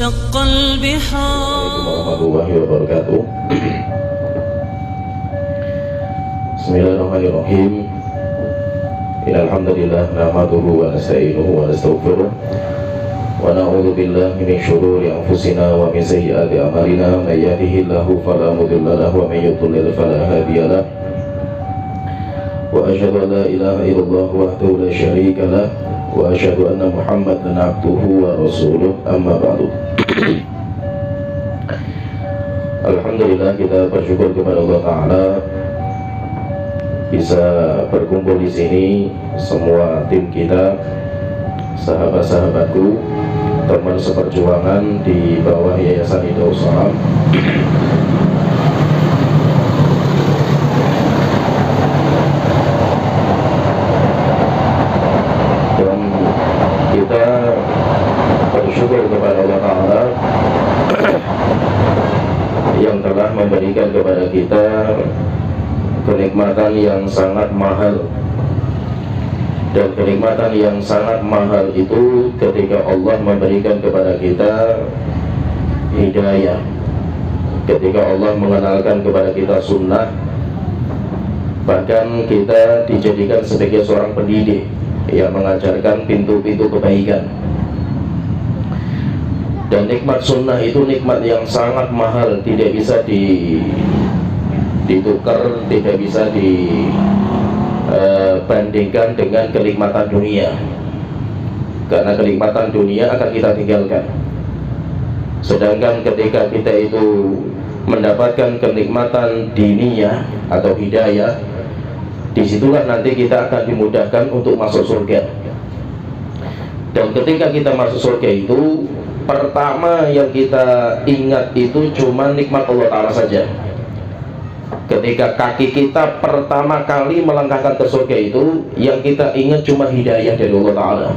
وشق البحار. warahmatullahi wabarakatuh. Bismillahirrahmanirrahim. Innal hamdalillah nahmaduhu wa nasta'inuhu wa nastaghfiruh wa na'udzu billahi min shururi anfusina wa min sayyiati a'malina. May yahdihillahu fala mudilla lahu wa may yudlil fala hadiya lahu. Wa asyhadu an la ilaha illallah wahdahu la syarika lah wa asyhadu anna Muhammadan abduhu wa rasuluh, amma ba'du. Alhamdulillah, kita bersyukur kepada Allah Ta'ala bisa berkumpul di sini, semua tim kita, sahabat-sahabatku, teman seperjuangan di bawah Yayasan Hidayah Salam. Dan kita bersyukur kepada Allah Ta'ala yang telah memberikan kepada kita kenikmatan yang sangat mahal. Dan kenikmatan yang sangat mahal itu ketika Allah memberikan kepada kita hidayah, ketika Allah mengenalkan kepada kita sunnah, bahkan kita dijadikan sebagai seorang pendidik yang mengajarkan pintu-pintu kebaikan. Dan nikmat sunnah itu nikmat yang sangat mahal, tidak bisa ditukar, tidak bisa dibandingkan dengan kenikmatan dunia. Karena kenikmatan dunia akan kita tinggalkan. Sedangkan ketika kita itu mendapatkan kenikmatan diniyah atau hidayah, disitulah nanti kita akan dimudahkan untuk masuk surga. Dan ketika kita masuk surga itu, pertama yang kita ingat itu cuma nikmat Allah Ta'ala saja. Ketika kaki kita pertama kali melangkahkan ke surga itu, yang kita ingat cuma hidayah dari Allah Ta'ala.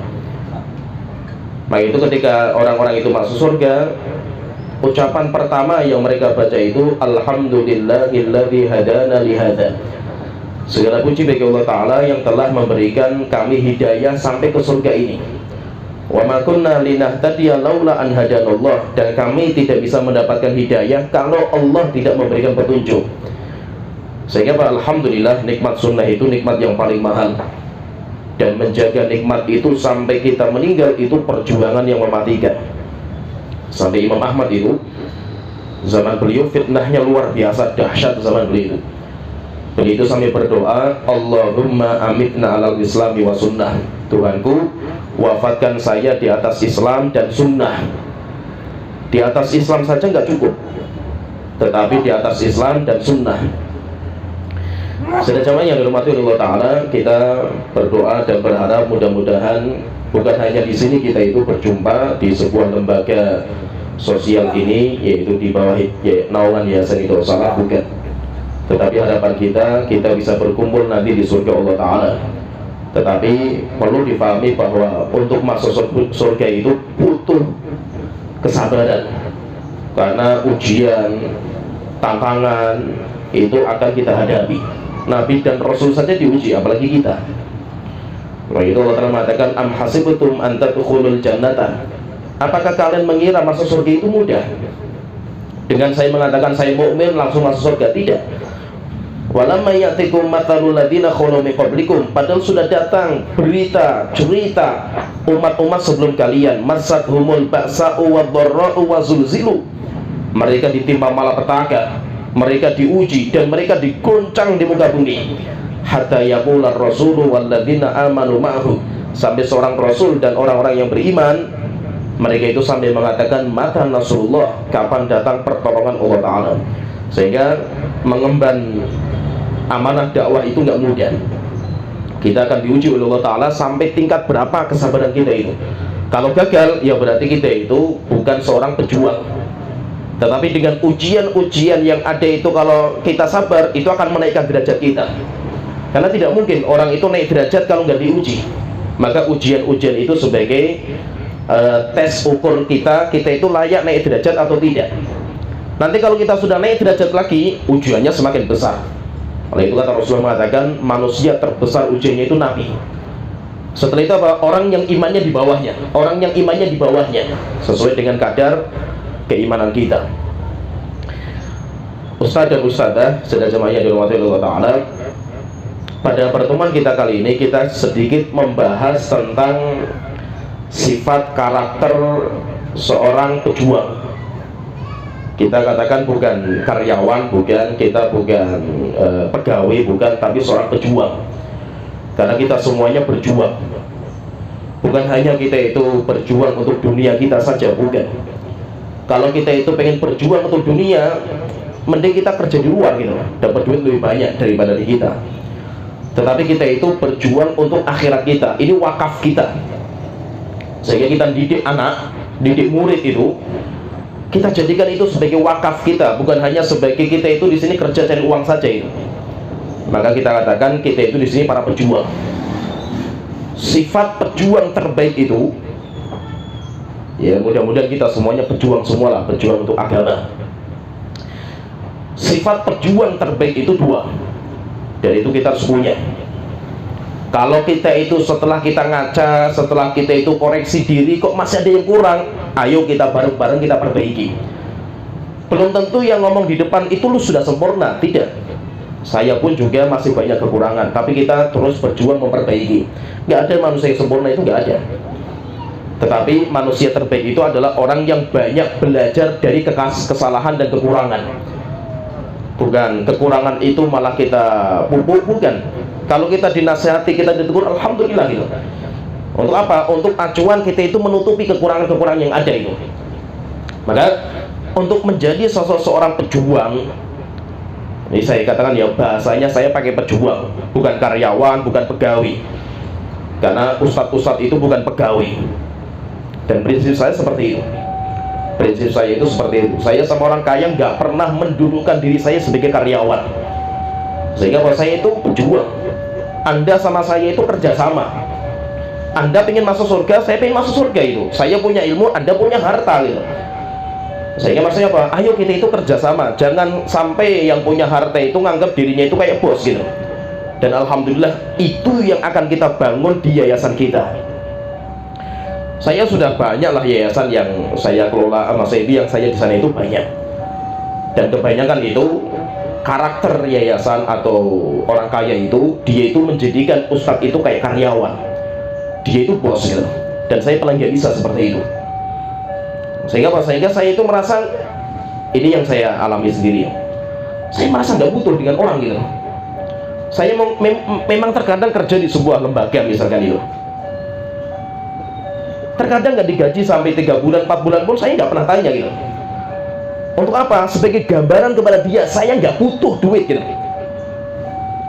Nah itu ketika orang-orang itu masuk surga, ucapan pertama yang mereka baca itu Alhamdulillahilladzi hadana lihada. Segala puji bagi Allah Ta'ala yang telah memberikan kami hidayah sampai ke surga ini. Wa ma kunna linahtadiya laula an hadanallah, dan kami tidak bisa mendapatkan hidayah kalau Allah tidak memberikan petunjuk. Sehingga alhamdulillah nikmat sunnah itu nikmat yang paling mahal. Dan menjaga nikmat itu sampai kita meninggal itu perjuangan yang mematikan. Sampai Imam Ahmad itu zaman beliau fitnahnya luar biasa dahsyat zaman beliau itu. Beliau itu sampai berdoa, Allahumma amitna alal islami wa sunnah. Tuhanku, wafatkan saya di atas Islam dan sunnah. Di atas Islam saja nggak cukup, tetapi di atas Islam dan sunnah. Saudara jamaah yang dirahmati Allah Ta'ala, kita berdoa dan berharap mudah-mudahan bukan hanya di sini kita itu berjumpa di sebuah lembaga sosial ini, yaitu di bawah naungan Yayasan Hidayah Salam, bukan. Tetapi harapan kita bisa berkumpul nanti di surga Allah Ta'ala. Tetapi perlu difahami bahwa untuk masuk surga itu butuh kesabaran. Karena ujian, tantangan itu akan kita hadapi. Nabi dan Rasul saja diuji, apalagi kita. Nah itu Allah Ta'ala mengatakan, am hasibtum an tadkhulul jannata. Apakah kalian mengira masuk surga itu mudah? Dengan saya mengatakan saya mukmin langsung masuk surga? Tidak. Walamma ya'tikum mathalul ladzina khalaw min qablikum, padahal sudah datang berita cerita umat-umat sebelum kalian, masathumul ba'sa'u wadh-dharra'u wa zulzilu. Mereka ditimpa malapetaka, mereka diuji dan mereka digoncang di muka bumi. Hatta yaqular rasulu wal ladzina amanu ma'ahu, sampai seorang rasul dan orang-orang yang beriman, mereka itu sampai mengatakan mata nasrullah, kapan datang pertolongan Allah Ta'ala. Sehingga mengemban amanah dakwah itu nggak mudah. Kita akan diuji oleh Allah Ta'ala sampai tingkat berapa kesabaran kita itu. Kalau gagal, ya berarti kita itu bukan seorang pejuang. Tetapi dengan ujian-ujian yang ada itu, kalau kita sabar, itu akan menaikkan derajat kita. Karena tidak mungkin orang itu naik derajat kalau nggak diuji. Maka ujian-ujian itu sebagai tes ukur kita itu layak naik derajat atau tidak. Nanti kalau kita sudah naik derajat lagi, ujiannya semakin besar. Oleh itu kata Rasulullah mengatakan, manusia terbesar ujiannya itu Nabi. Setelah itu apa? Orang yang imannya di bawahnya, orang yang imannya di bawahnya, sesuai dengan kadar keimanan kita. Ustaz dan Ustazah, saudara jemaah yang dirahmati Allah Ta'ala, pada pertemuan kita kali ini kita sedikit membahas tentang sifat karakter seorang pejuang. Kita katakan bukan karyawan, kita bukan pegawai, bukan, tapi seorang pejuang. Karena kita semuanya berjuang. Bukan hanya kita itu berjuang untuk dunia kita saja, bukan. Kalau kita itu pengen berjuang untuk dunia, mending kita kerja di luar gitu, dapat duit lebih banyak daripada di kita. Tetapi kita itu berjuang untuk akhirat kita. Ini wakaf kita. Sehingga kita didik anak, didik murid itu, kita jadikan itu sebagai wakaf kita, bukan hanya sebagai kita itu di sini kerja cari uang saja itu. Maka kita katakan kita itu di sini para pejuang. Sifat pejuang terbaik itu, ya mudah-mudahan kita semuanya pejuang semualah, pejuang untuk agama. Sifat pejuang terbaik itu dua, dan itu kita harus punya. Kalau kita itu setelah kita ngaca, setelah kita itu koreksi diri, kok masih ada yang kurang, ayo kita bareng-bareng kita perbaiki. Belum tentu yang ngomong di depan itu lu sudah sempurna, tidak. Saya pun juga masih banyak kekurangan, tapi kita terus berjuang memperbaiki. Nggak ada manusia yang sempurna, itu nggak ada. Tetapi manusia terbaik itu adalah orang yang banyak belajar dari kesalahan dan kekurangan. Bukan kekurangan itu malah kita pupuk, bukan. Kalau kita dinasihati, kita ditegur, alhamdulillah gitu. Untuk apa? Untuk acuan kita itu menutupi kekurangan-kekurangan yang ada itu. Maka untuk menjadi sosok seorang pejuang, ini saya katakan ya bahasanya saya pakai pejuang, bukan karyawan, bukan pegawai. Karena ustadz-ustadz itu bukan pegawai. Dan prinsip saya seperti itu. Prinsip saya itu seperti itu. Saya sama orang kaya nggak pernah mendulukan diri saya sebagai karyawan. Sehingga kalau saya itu pejuang. Anda sama saya itu kerjasama. Anda pengen masuk surga, saya pengen masuk surga itu. Saya punya ilmu, Anda punya harta gitu. Sehingga maksudnya apa? Ayo kita itu kerjasama. Jangan sampai yang punya harta itu nganggap dirinya itu kayak bos gitu. Dan alhamdulillah itu yang akan kita bangun di yayasan kita. Saya sudah banyak lah yayasan yang saya kelola, yang saya di sana itu banyak. Dan kebanyakan itu karakter yayasan atau orang kaya itu, dia itu menjadikan ustadz itu kayak karyawan. Dia itu bos gitu. Dan saya paling nggak bisa seperti itu. Sehingga saya itu merasa, ini yang saya alami sendiri, saya merasa nggak butuh dengan orang gitu. Saya memang terkadang kerja di sebuah lembaga misalkan itu, terkadang nggak digaji sampai 3 bulan, 4 bulan pun saya nggak pernah tanya gitu. Untuk apa? Sebagai gambaran kepada dia, saya nggak butuh duit gitu.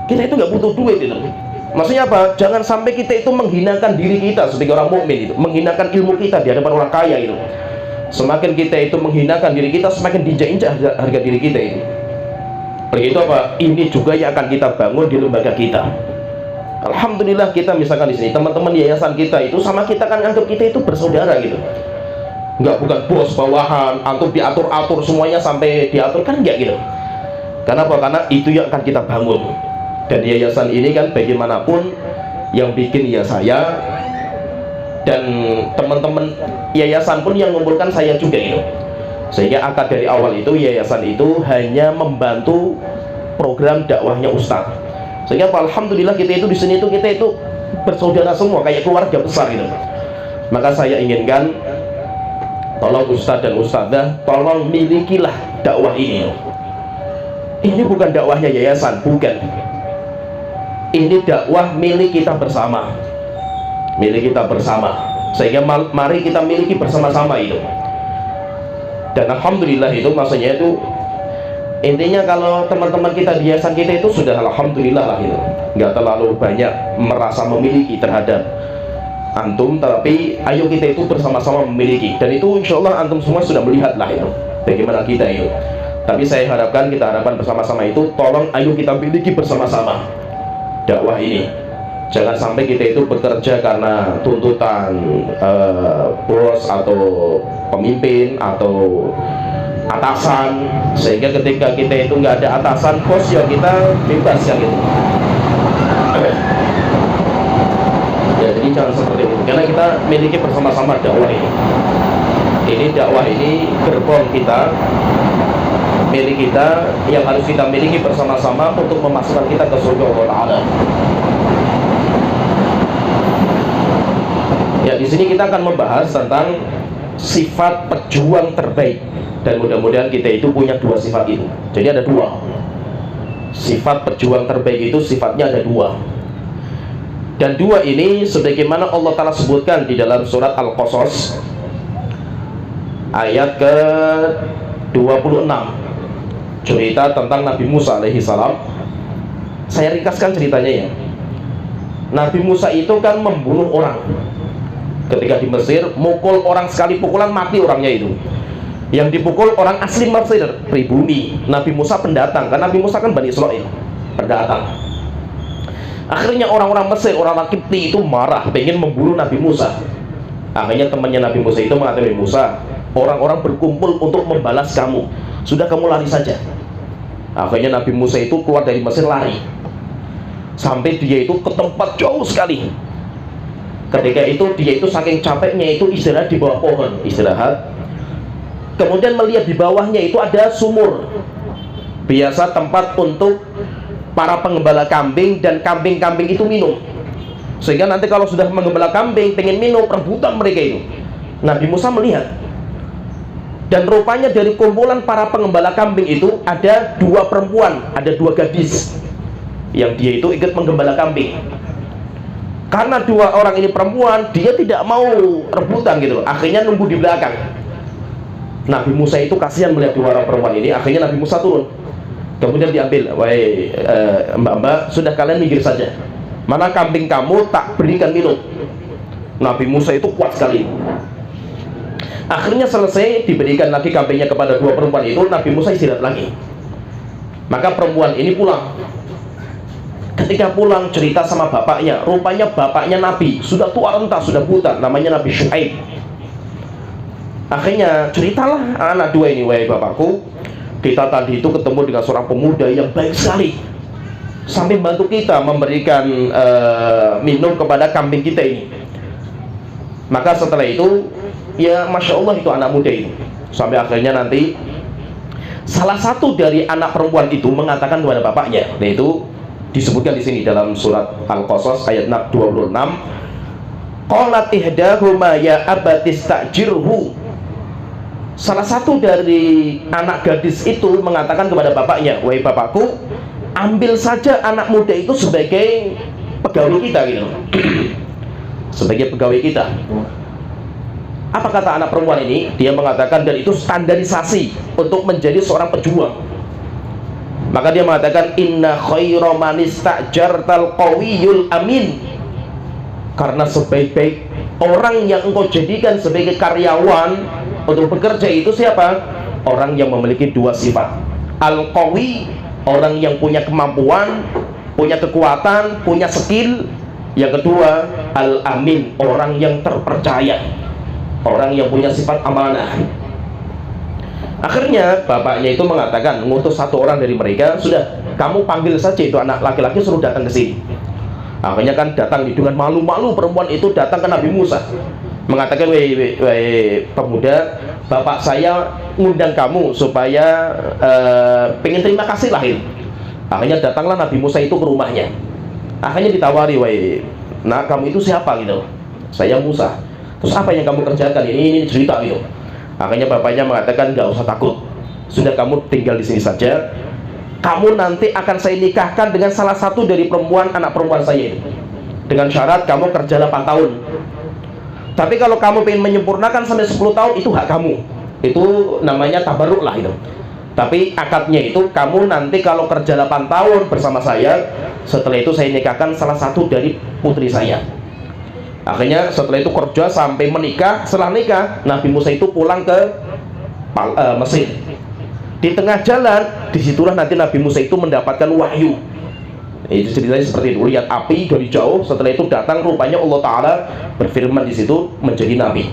Kita itu nggak butuh duit gitu. Maksudnya apa? Jangan sampai kita itu menghinakan diri kita sebagai orang mukmin itu, menghinakan ilmu kita di hadapan orang kaya itu. Semakin kita itu menghinakan diri kita, semakin diinjak harga diri kita itu. Begitu apa? Ini juga yang akan kita bangun di lembaga kita. Alhamdulillah kita misalkan di sini teman-teman yayasan kita itu sama kita kan anggap kita itu bersaudara gitu. Enggak, bukan bos bawahan, antum diatur-atur semuanya sampai diatur, kan enggak gitu. Karena apa? Karena itu yang akan kita bangun. Dan yayasan ini kan bagaimanapun yang bikin ya saya, dan teman-teman yayasan pun yang mengumpulkan saya juga itu. Sehingga akad dari awal itu yayasan itu hanya membantu program dakwahnya Ustadz. Sehingga alhamdulillah kita itu di sini itu kita itu bersaudara semua kayak keluarga besar gitu. Maka saya inginkan tolong Ustadz dan Ustadzah, tolong milikilah dakwah ini. Ini bukan dakwahnya yayasan, bukan. Ini dakwah milik kita bersama. Milik kita bersama. Sehingga mari kita miliki bersama-sama itu. Dan alhamdulillah itu maksudnya itu intinya kalau teman-teman kita di yayasan kita itu sudah alhamdulillah lah itu. Nggak terlalu banyak merasa memiliki terhadap antum, tapi ayo kita itu bersama-sama memiliki. Dan itu insya Allah antum semua sudah melihat lah itu bagaimana kita itu. Tapi saya harapkan, kita harapkan bersama-sama itu, tolong ayo kita miliki bersama-sama dakwah ini. Jangan sampai kita itu bekerja karena tuntutan bos atau pemimpin atau atasan, sehingga ketika kita itu nggak ada atasan, bos ya kita bebas ya gitu. Jadi Jadi jangan seperti itu, karena kita miliki bersama-sama dakwah ini. Ini dakwah ini gerbong kita, milik kita, yang harus kita miliki bersama-sama untuk memasukkan kita ke surga Allah Ta'ala. Ya, di sini kita akan membahas tentang sifat pejuang terbaik, dan mudah-mudahan kita itu punya dua sifat itu. Jadi ada dua sifat pejuang terbaik, itu sifatnya ada dua, dan dua ini sebagaimana Allah Ta'ala sebutkan di dalam surat Al-Qasas ayat ke-26, cerita tentang Nabi Musa alaihi salam. Saya ringkaskan ceritanya ya. Nabi Musa itu kan membunuh orang ketika di Mesir, mukul orang sekali pukulan mati orangnya itu. Yang dipukul orang asli Mesir pribumi. Nabi Musa pendatang, karena Nabi Musa kan Bani Israel, pendatang. Akhirnya orang-orang Mesir, orang Kipti itu marah, pengen membunuh Nabi Musa. Akhirnya temannya Nabi Musa itu mengatakan, Nabi Musa, orang-orang berkumpul untuk membalas kamu, sudah kamu lari saja. Akhirnya Nabi Musa itu keluar dari Mesir, lari sampai dia itu ke tempat jauh sekali. Ketika itu dia itu saking capeknya itu istirahat di bawah pohon, istirahat. Kemudian melihat di bawahnya itu ada sumur, biasa tempat untuk para penggembala kambing, dan kambing-kambing itu minum. Sehingga nanti kalau sudah menggembala kambing pengen minum, rebutan mereka itu. Nabi Musa melihat, dan rupanya dari kumpulan para penggembala kambing itu ada dua perempuan, ada dua gadis yang dia itu ikut menggembala kambing. Karena dua orang ini perempuan, dia tidak mau rebutan gitu, akhirnya nunggu di belakang. Nabi Musa itu kasihan melihat dua orang perempuan ini, akhirnya Nabi Musa turun. Kemudian diambil, wahai mbak-mbak, sudah kalian minggir saja, mana kambing kamu tak berikan minum. Nabi Musa itu kuat sekali. Akhirnya selesai, diberikan lagi kambingnya kepada dua perempuan itu. Nabi Musa istirahat lagi. Maka perempuan ini pulang. Ketika pulang cerita sama bapaknya, rupanya bapaknya Nabi sudah tua renta, sudah buta, namanya Nabi Syuaib. Akhirnya ceritalah anak dua ini, wahai bapakku, kita tadi itu ketemu dengan seorang pemuda yang baik sekali, sampai bantu kita memberikan minum kepada kambing kita ini. Maka setelah itu, ya Masya Allah itu anak muda itu. Sampai akhirnya nanti salah satu dari anak perempuan itu mengatakan kepada bapaknya, yaitu disebutkan di sini dalam surat Al-Qasas ayat 26, qalat ihdahuma ya abati istajirhu. Salah satu dari anak gadis itu mengatakan kepada bapaknya, wahai bapakku, ambil saja anak muda itu sebagai pegawai kita gitu. Sebagai pegawai kita. Apa kata anak perempuan ini? Dia mengatakan, dan itu standarisasi untuk menjadi seorang pejuang. Maka dia mengatakan, inna khaira man istajartal qawiyul amin. Karena sebaik-baik orang yang engkau jadikan sebagai karyawan untuk bekerja itu siapa? Orang yang memiliki dua sifat. Al-qawi, orang yang punya kemampuan, punya kekuatan, punya skill. Yang kedua, al-amin, orang yang terpercaya, orang yang punya sifat amanah. Akhirnya bapaknya itu mengatakan, ngutus satu orang dari mereka, sudah kamu panggil saja itu anak laki-laki, suruh datang ke sini. Akhirnya kan datang dengan malu-malu, perempuan itu datang ke Nabi Musa, mengatakan, wahai pemuda, bapak saya ngundang kamu supaya pengen terima kasih lahir. Akhirnya datanglah Nabi Musa itu ke rumahnya. Akhirnya ditawari, wahai nah kamu itu siapa gitu? Saya Musa. Terus apa yang kamu kerjakan? Ini cerita gitu. Akhirnya bapaknya mengatakan, nggak usah takut, sudah kamu tinggal di sini saja. Kamu nanti akan saya nikahkan dengan salah satu dari anak perempuan saya itu, dengan syarat kamu kerja 8 tahun. Tapi kalau kamu ingin menyempurnakan sampai 10 tahun, itu hak kamu. Itu namanya tabarruk lah itu. Tapi akadnya itu, kamu nanti kalau kerja 8 tahun bersama saya, setelah itu saya nikahkan salah satu dari putri saya. Akhirnya setelah itu kerja sampai menikah. Setelah nikah, Nabi Musa itu pulang ke Mesir. Di tengah jalan, disitulah nanti Nabi Musa itu mendapatkan wahyu. Itu ceritanya seperti itu. Lihat api dari jauh, setelah itu datang, rupanya Allah Ta'ala berfirman di situ menjadi Nabi.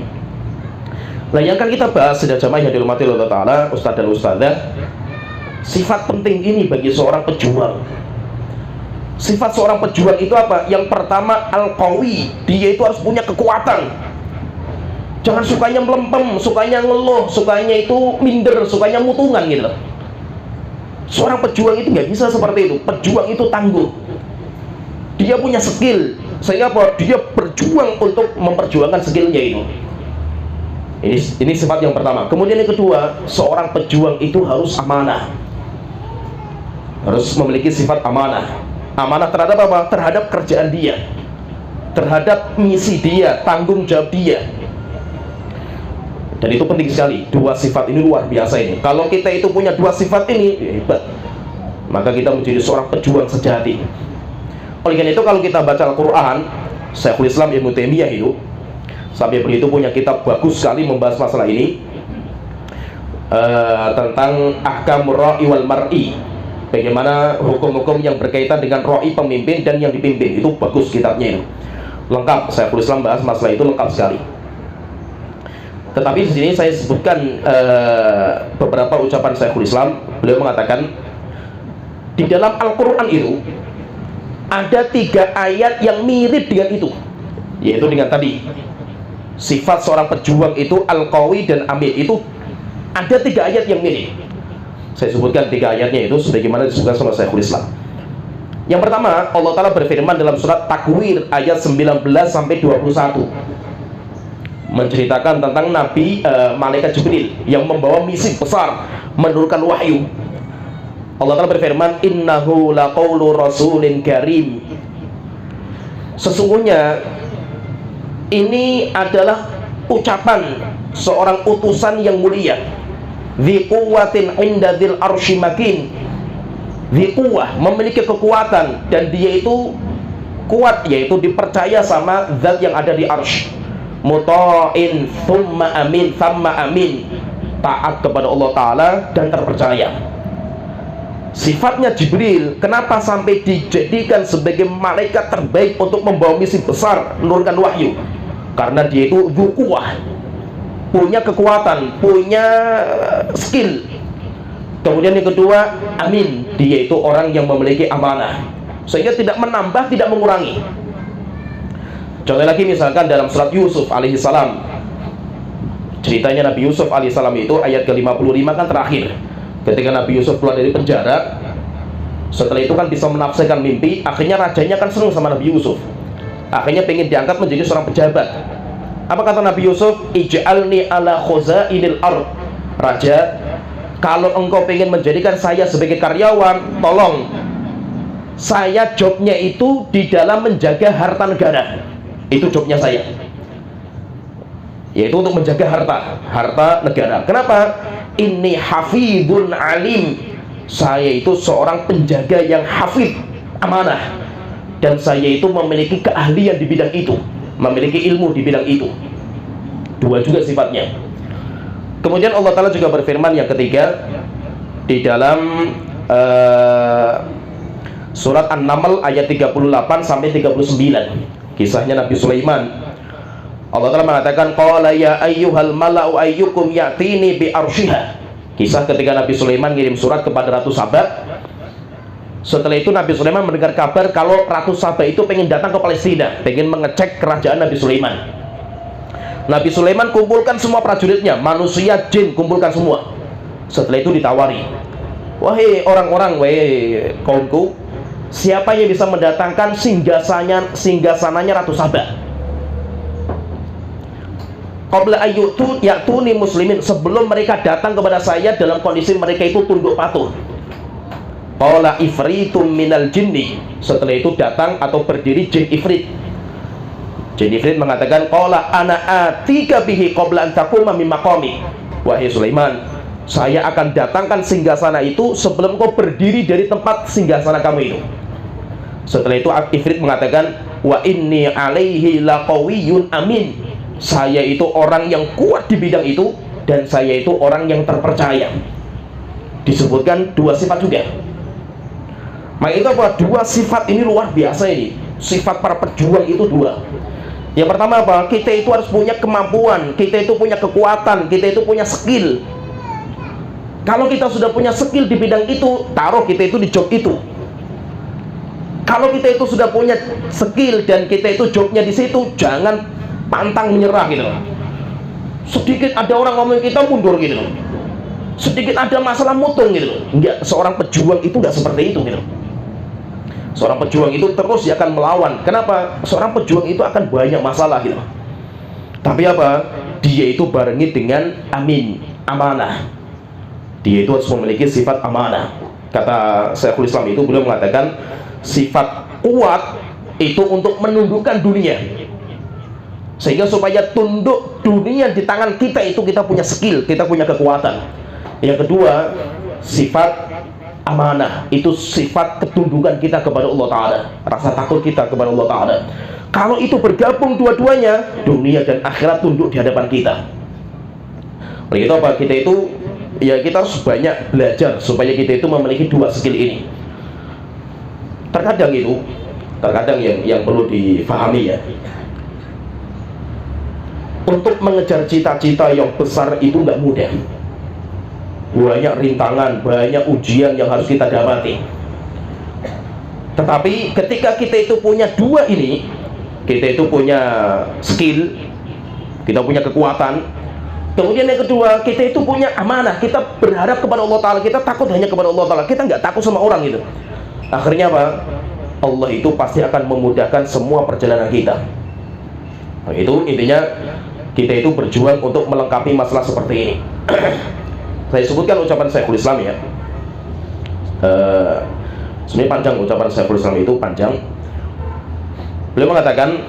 Nah, yang akan kita bahas sedang jamaah yang dirahmati Allah Ta'ala, Ustadz dan Ustadzah, sifat penting ini bagi seorang pejuang. Sifat seorang pejuang itu apa? Yang pertama al-qawi, dia itu harus punya kekuatan. Jangan sukanya melempem, sukanya ngeluh, sukanya itu minder, sukanya mutungan gitu. Seorang pejuang itu nggak bisa seperti itu. Pejuang itu tangguh. Dia punya skill, sehingga apa? Dia berjuang untuk memperjuangkan skillnya itu. Ini sifat yang pertama. Kemudian yang kedua, seorang pejuang itu harus amanah. Harus memiliki sifat amanah. Amanah terhadap apa? Terhadap kerjaan dia, terhadap misi dia, tanggung jawab dia. Dan itu penting sekali. Dua sifat ini luar biasa ini. Kalau kita itu punya dua sifat ini, hebat. Maka kita menjadi seorang pejuang sejati. Oleh karena itu kalau kita baca Al-Quran, Syekhul Islam Ibnu Taimiyah itu sampai begitu punya kitab bagus sekali membahas masalah ini, tentang ahkamur ra'i wal mar'i. Bagaimana hukum-hukum yang berkaitan dengan ra'i, pemimpin, dan yang dipimpin. Itu bagus kitabnya itu. Lengkap, Syekhul Islam bahas masalah itu lengkap sekali. Tetapi di sini saya sebutkan beberapa ucapan Syekhul Islam. Beliau mengatakan di dalam Al-Quran itu ada 3 ayat yang mirip dengan itu, yaitu dengan tadi sifat seorang pejuang itu al-qawi dan amin. Itu ada 3 ayat yang mirip. Saya sebutkan 3 ayatnya itu sebagaimana disebutkan sama Syekhul Islam. Yang pertama, Allah Ta'ala berfirman dalam surat Takwir ayat 19 sampai 21, menceritakan tentang Nabi Malaikat Jibril yang membawa misi besar menurunkan wahyu. Allah Ta'ala berfirman, innahu laqaulu rasulin karim. Sesungguhnya ini adalah ucapan seorang utusan yang mulia, dzi quwwatin inda dzil arsy makin. Dzi quwwah, memiliki kekuatan, dan dia itu kuat, yaitu dipercaya sama zat yang ada di arsy. Muta'in thumma amin, thamma amin, taat kepada Allah Ta'ala dan terpercaya. Sifatnya Jibril, kenapa sampai dijadikan sebagai malaikat terbaik untuk membawa misi besar menurunkan wahyu? Karena dia itu dzu quwwah, punya kekuatan, punya skill. Kemudian yang kedua, amin, dia itu orang yang memiliki amanah, sehingga tidak menambah, tidak mengurangi. Contoh lagi misalkan dalam surat Yusuf alaihissalam, ceritanya Nabi Yusuf alaihissalam itu ayat ke-55 kan terakhir, ketika Nabi Yusuf keluar dari penjara. Setelah itu kan bisa menafsirkan mimpi. Akhirnya rajanya kan senang sama Nabi Yusuf, akhirnya pengen diangkat menjadi seorang pejabat. Apa kata Nabi Yusuf? Ij'alni ala khuzainil ard. Raja, kalau engkau pengen menjadikan saya sebagai karyawan, tolong saya jobnya itu di dalam menjaga harta negara. Itu jobnya saya, yaitu untuk menjaga harta negara. Kenapa? Inni hafidun alim. Saya itu seorang penjaga yang hafid, amanah, dan saya itu memiliki keahlian di bidang itu, memiliki ilmu di bidang itu. Dua juga sifatnya. Kemudian Allah Ta'ala juga berfirman yang ketiga di dalam surat An-Naml ayat 38 sampai 39, kisahnya Nabi Sulaiman. Allah Ta'ala mengatakan, qala ya ayyuhal mala'u ayyukum ya'tini bi arsyiha. Kisah ketika Nabi Sulaiman ngirim surat kepada Ratu Saba. Setelah itu Nabi Sulaiman mendengar kabar kalau Ratu Saba itu pengen datang ke Palestina, pengen mengecek kerajaan Nabi Sulaiman. Nabi Sulaiman kumpulkan semua prajuritnya, manusia, jin, kumpulkan semua. Setelah itu ditawari, wahai orang-orang, wahai kaumku, siapa yang bisa mendatangkan singgasananya Ratu Saba? Qabla ayyutu ya'tuni muslimin, sebelum mereka datang kepada saya dalam kondisi mereka itu tunduk patuh. Qala ifritum minal jinni, setelah itu datang atau berdiri jin ifrit. Jin ifrit mengatakan, qala ana atika bihi qabla an taquma min maqami. Wahai Sulaiman, saya akan datangkan singgasana itu sebelum kau berdiri dari tempat singgasana kamu itu. Setelah itu ifrit mengatakan, wa inni alaihi laqawiyyun amin. Saya itu orang yang kuat di bidang itu, dan saya itu orang yang terpercaya. Disebutkan dua sifat juga. Maka itu apa? Dua sifat ini luar biasa ini. Sifat para pejuang itu dua. Yang pertama apa? Kita itu harus punya kemampuan, kita itu punya kekuatan, kita itu punya skill. Kalau kita sudah punya skill di bidang itu, taruh kita itu di job itu. Kalau kita itu sudah punya skill dan kita itu jobnya di situ, jangan pantang menyerah gitu loh. Sedikit ada orang ngomong kita mundur gitu loh. Sedikit ada masalah mutung gitu loh. Enggak, seorang pejuang itu enggak seperti itu gitu. Seorang pejuang itu terus dia akan melawan. Kenapa? Seorang pejuang itu akan banyak masalah gitu. Tapi apa? Dia itu barengi dengan amanah. Dia itu harus memiliki sifat amanah. Kata Syekhul Islam itu, beliau mengatakan sifat kuat itu untuk menundukkan dunia, sehingga supaya tunduk dunia di tangan kita itu kita punya skill, kita punya kekuatan. Yang kedua, sifat amanah itu sifat ketundukan kita kepada Allah Ta'ala, rasa takut kita kepada Allah Ta'ala. Kalau itu bergabung dua-duanya, dunia dan akhirat tunduk di hadapan kita. Oleh itu apa? Kita itu ya kita harus banyak belajar supaya kita itu memiliki dua skill ini. Terkadang yang perlu difahami ya, untuk mengejar cita-cita yang besar itu nggak mudah. Banyak rintangan, banyak ujian yang harus kita dapati. Tetapi ketika kita itu punya dua ini, kita itu punya skill, kita punya kekuatan. Kemudian yang kedua, kita itu punya amanah, kita berharap kepada Allah Ta'ala, kita takut hanya kepada Allah Ta'ala, kita nggak takut sama orang gitu. Akhirnya apa? Allah itu pasti akan memudahkan semua perjalanan kita. Nah, itu intinya kita itu berjuang untuk melengkapi masalah seperti ini. Saya sebutkan ucapan Syekhul Islam ya. Sebenarnya panjang ucapan Syekhul Islam itu panjang. Beliau mengatakan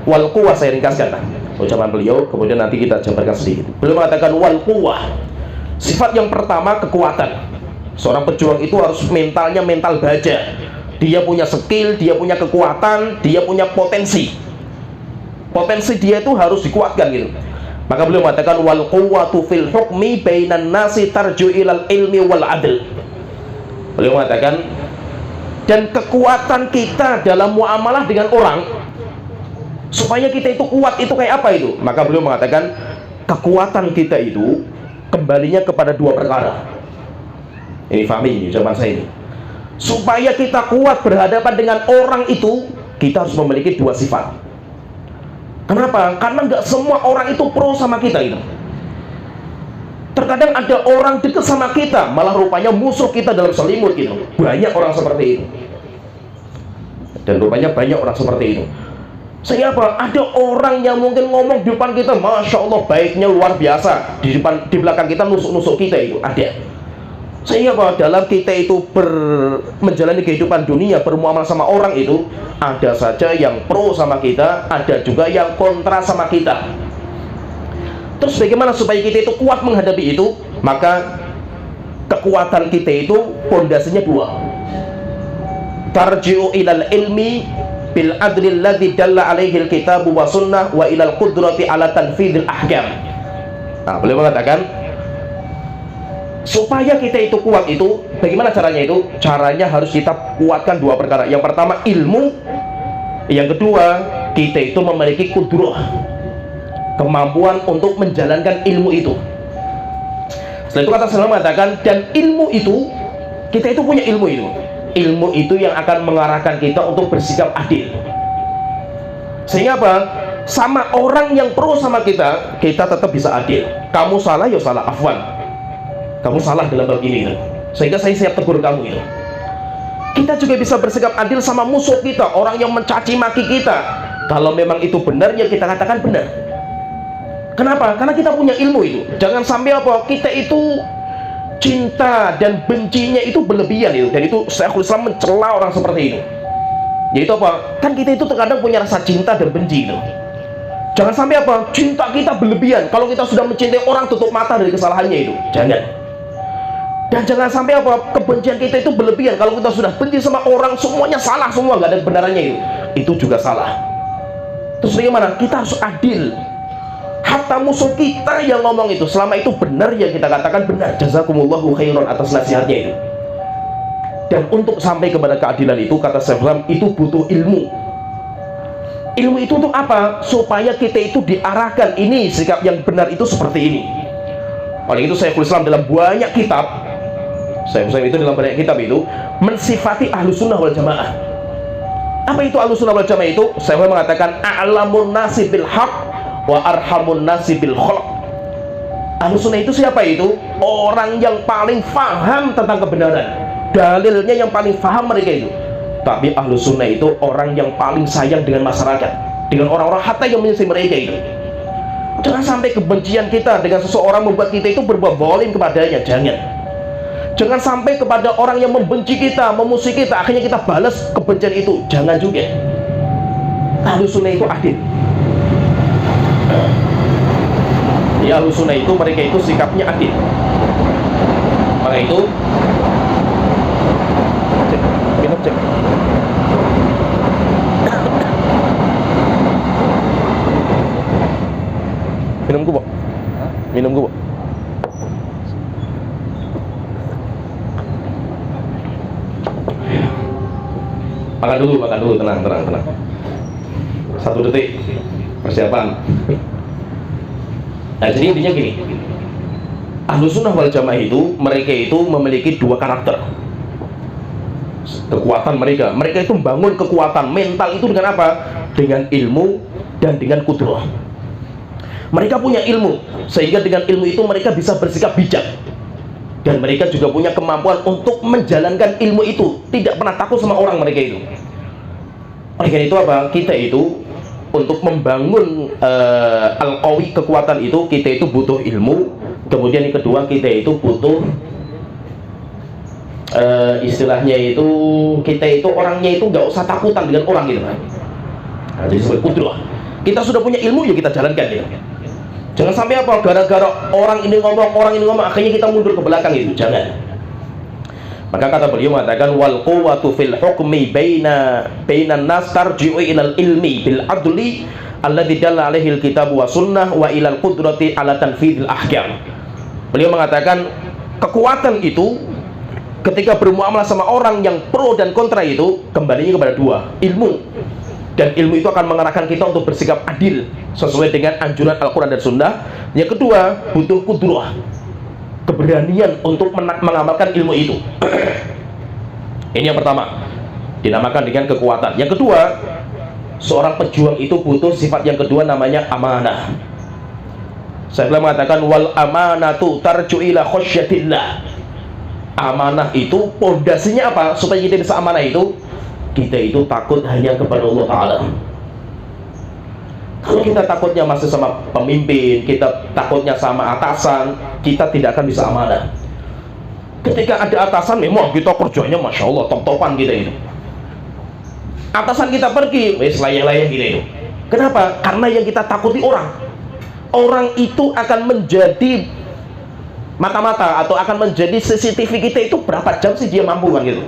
wal quwwah, saya ringkaskan ucapan beliau, kemudian nanti kita jabarkan sedikit. Beliau mengatakan wal quwwah, sifat yang pertama kekuatan. Seorang pejuang itu harus mentalnya mental baja. Dia punya skill, dia punya kekuatan, dia punya potensi. Potensi dia itu harus dikuatkan gitu. Maka beliau mengatakan wal quwwatu fil hukmi bainan nasi tarju ilal ilmi wal adl. Beliau mengatakan, dan kekuatan kita dalam muamalah dengan orang, supaya kita itu kuat itu kayak apa itu? Maka beliau mengatakan kekuatan kita itu kembalinya kepada dua perkara. Ini fahami ini jawaban saya ini. Supaya kita kuat berhadapan dengan orang itu, kita harus memiliki dua sifat. Kenapa? Karena nggak semua orang itu pro sama kita itu. Terkadang ada orang dekat sama kita, malah rupanya musuh kita dalam selimut gitu. Banyak orang seperti itu. Dan rupanya banyak orang seperti itu. Sehingga apa? Ada orang yang mungkin ngomong di depan kita, Masya Allah baiknya luar biasa. Di belakang kita nusuk-nusuk kita itu ada. Sehingga apa? Dalam kita itu menjalani kehidupan dunia, bermuamalah sama orang itu, ada saja yang pro sama kita, ada juga yang kontra sama kita. Terus bagaimana supaya kita itu kuat menghadapi itu? Maka kekuatan kita itu pondasinya dua. Tarji'u ilal ilmi bil adlil ladzi dalla alaihi alkitab wa sunnah wa ilal qudrati ala tanfidil ahkam. Nah, beliau mengatakan supaya kita itu kuat itu, bagaimana caranya itu? Caranya harus kita kuatkan dua perkara. Yang pertama ilmu, yang kedua kita itu memiliki kudrah, kemampuan untuk menjalankan ilmu itu. Setelah itu kata saya mengatakan, dan ilmu itu, kita itu punya ilmu itu. Ilmu itu yang akan mengarahkan kita untuk bersikap adil. Sehingga apa? Sama orang yang pro sama kita, kita tetap bisa adil. Kamu salah, ya salah, afwan. Kamu salah dalam bab ini itu. Sehingga saya siap tegur kamu itu. Kita juga bisa bersikap adil sama musuh kita, orang yang mencaci maki kita. Kalau memang itu benar, ya kita katakan benar. Kenapa? Karena kita punya ilmu itu. Jangan sampai apa? Kita itu cinta dan bencinya itu berlebihan itu. Dan itu Syekhul Islam mencela orang seperti itu. Yaitu apa? Kan kita itu terkadang punya rasa cinta dan benci itu. Jangan sampai apa? Cinta kita berlebihan. Kalau kita sudah mencintai orang, tutup mata dari kesalahannya itu. Jangan. Dan jangan sampai apa? Kebencian kita itu berlebihan. Kalau kita sudah benci sama orang, semuanya salah semua, nggak ada kebenarannya itu. Itu juga salah. Terus bagaimana? Kita harus adil. Hatta musuh kita yang ngomong itu, selama itu benar, ya kita katakan benar. Jazakumullahu khairan atas nasihatnya itu. Dan untuk sampai kepada keadilan itu, kata Syekhul Islam, itu butuh ilmu. Ilmu itu untuk apa? Supaya kita itu diarahkan, ini sikap yang benar itu seperti ini. Oleh itu Syekhul Islam dalam banyak kitab, Syekhul Islam itu dalam banyak kitab itu mensifati ahlu sunnah wal jamaah. Apa itu Ahlussunnah wal Jamaah itu? Saya mengatakan a'lamun nasi bil haq wa arhamun nasi bil khalq. Ahlussunnah itu siapa itu? Orang yang paling faham tentang kebenaran, dalilnya yang paling faham mereka itu. Tapi Ahlussunnah itu orang yang paling sayang dengan masyarakat, dengan orang-orang hatta yang menyisih mereka itu. Jangan sampai kebencian kita dengan seseorang membuat kita itu berbuat zalim kepadanya. Jangan sampai kepada orang yang membenci kita, memusuhi kita, akhirnya kita balas kebencian itu. Jangan juga. Ahlussunnah itu adil. Ya, Ahlussunnah itu mereka itu sikapnya adil. Maka itu minum cek. Minumku, Pak. Minumku, Pak. Makan dulu, tenang. 1 detik persiapan. Nah, jadi intinya gini, Ahlussunnah wal Jamaah itu mereka itu memiliki 2 karakter. Kekuatan mereka itu membangun kekuatan mental itu dengan apa? Dengan ilmu dan dengan qudrah. Mereka punya ilmu, sehingga dengan ilmu itu mereka bisa bersikap bijak. Dan mereka juga punya kemampuan untuk menjalankan ilmu itu, tidak pernah takut sama orang mereka itu. Oleh karena itu apa? Kita itu untuk membangun al-qawi, kekuatan itu, kita itu butuh ilmu. Kemudian yang kedua, kita itu butuh istilahnya itu, kita itu orangnya itu nggak usah takutan dengan orang gitu kan. Nah, jadi sebagai qudrah, kita sudah punya ilmu, ya kita jalankan gitu. Jangan sampai apa, gara-gara orang ini ngomong, akhirnya kita mundur ke belakang itu, jangan. Maka kata beliau mengatakan wal quwwatu fil hukmi bainan nas tarji'u ilal ilmi bil adli alladzi dalla alaihi alkitab wa sunnah wa ilal qudrati ala tanfidil ahkam. Beliau mengatakan kekuatan itu ketika bermuamalah sama orang yang pro dan kontra itu kembalinya kepada 2, ilmu. Dan ilmu itu akan mengarahkan kita untuk bersikap adil sesuai dengan anjuran Al-Quran dan Sunnah. Yang kedua, butuh qudrah, keberanian untuk mengamalkan ilmu itu. Ini yang pertama, dinamakan dengan kekuatan. Yang kedua, seorang pejuang itu butuh sifat yang kedua, namanya amanah. Saya telah mengatakan wal amanatu tarju ila khosyatillah. Amanah itu pondasinya apa? Supaya kita bisa amanah itu, kita itu takut hanya kepada Allah Ta'ala. Kalau kita takutnya masih sama pemimpin, kita takutnya sama atasan, kita tidak akan bisa amanah. Ketika ada atasan, memang kita kerjanya Masya Allah, top-topan kita itu. Atasan kita pergi, layah-layah kita itu. Kenapa? Karena yang kita takuti orang. Orang itu akan menjadi mata-mata atau akan menjadi CCTV kita itu berapa jam sih dia mampu kan gitu.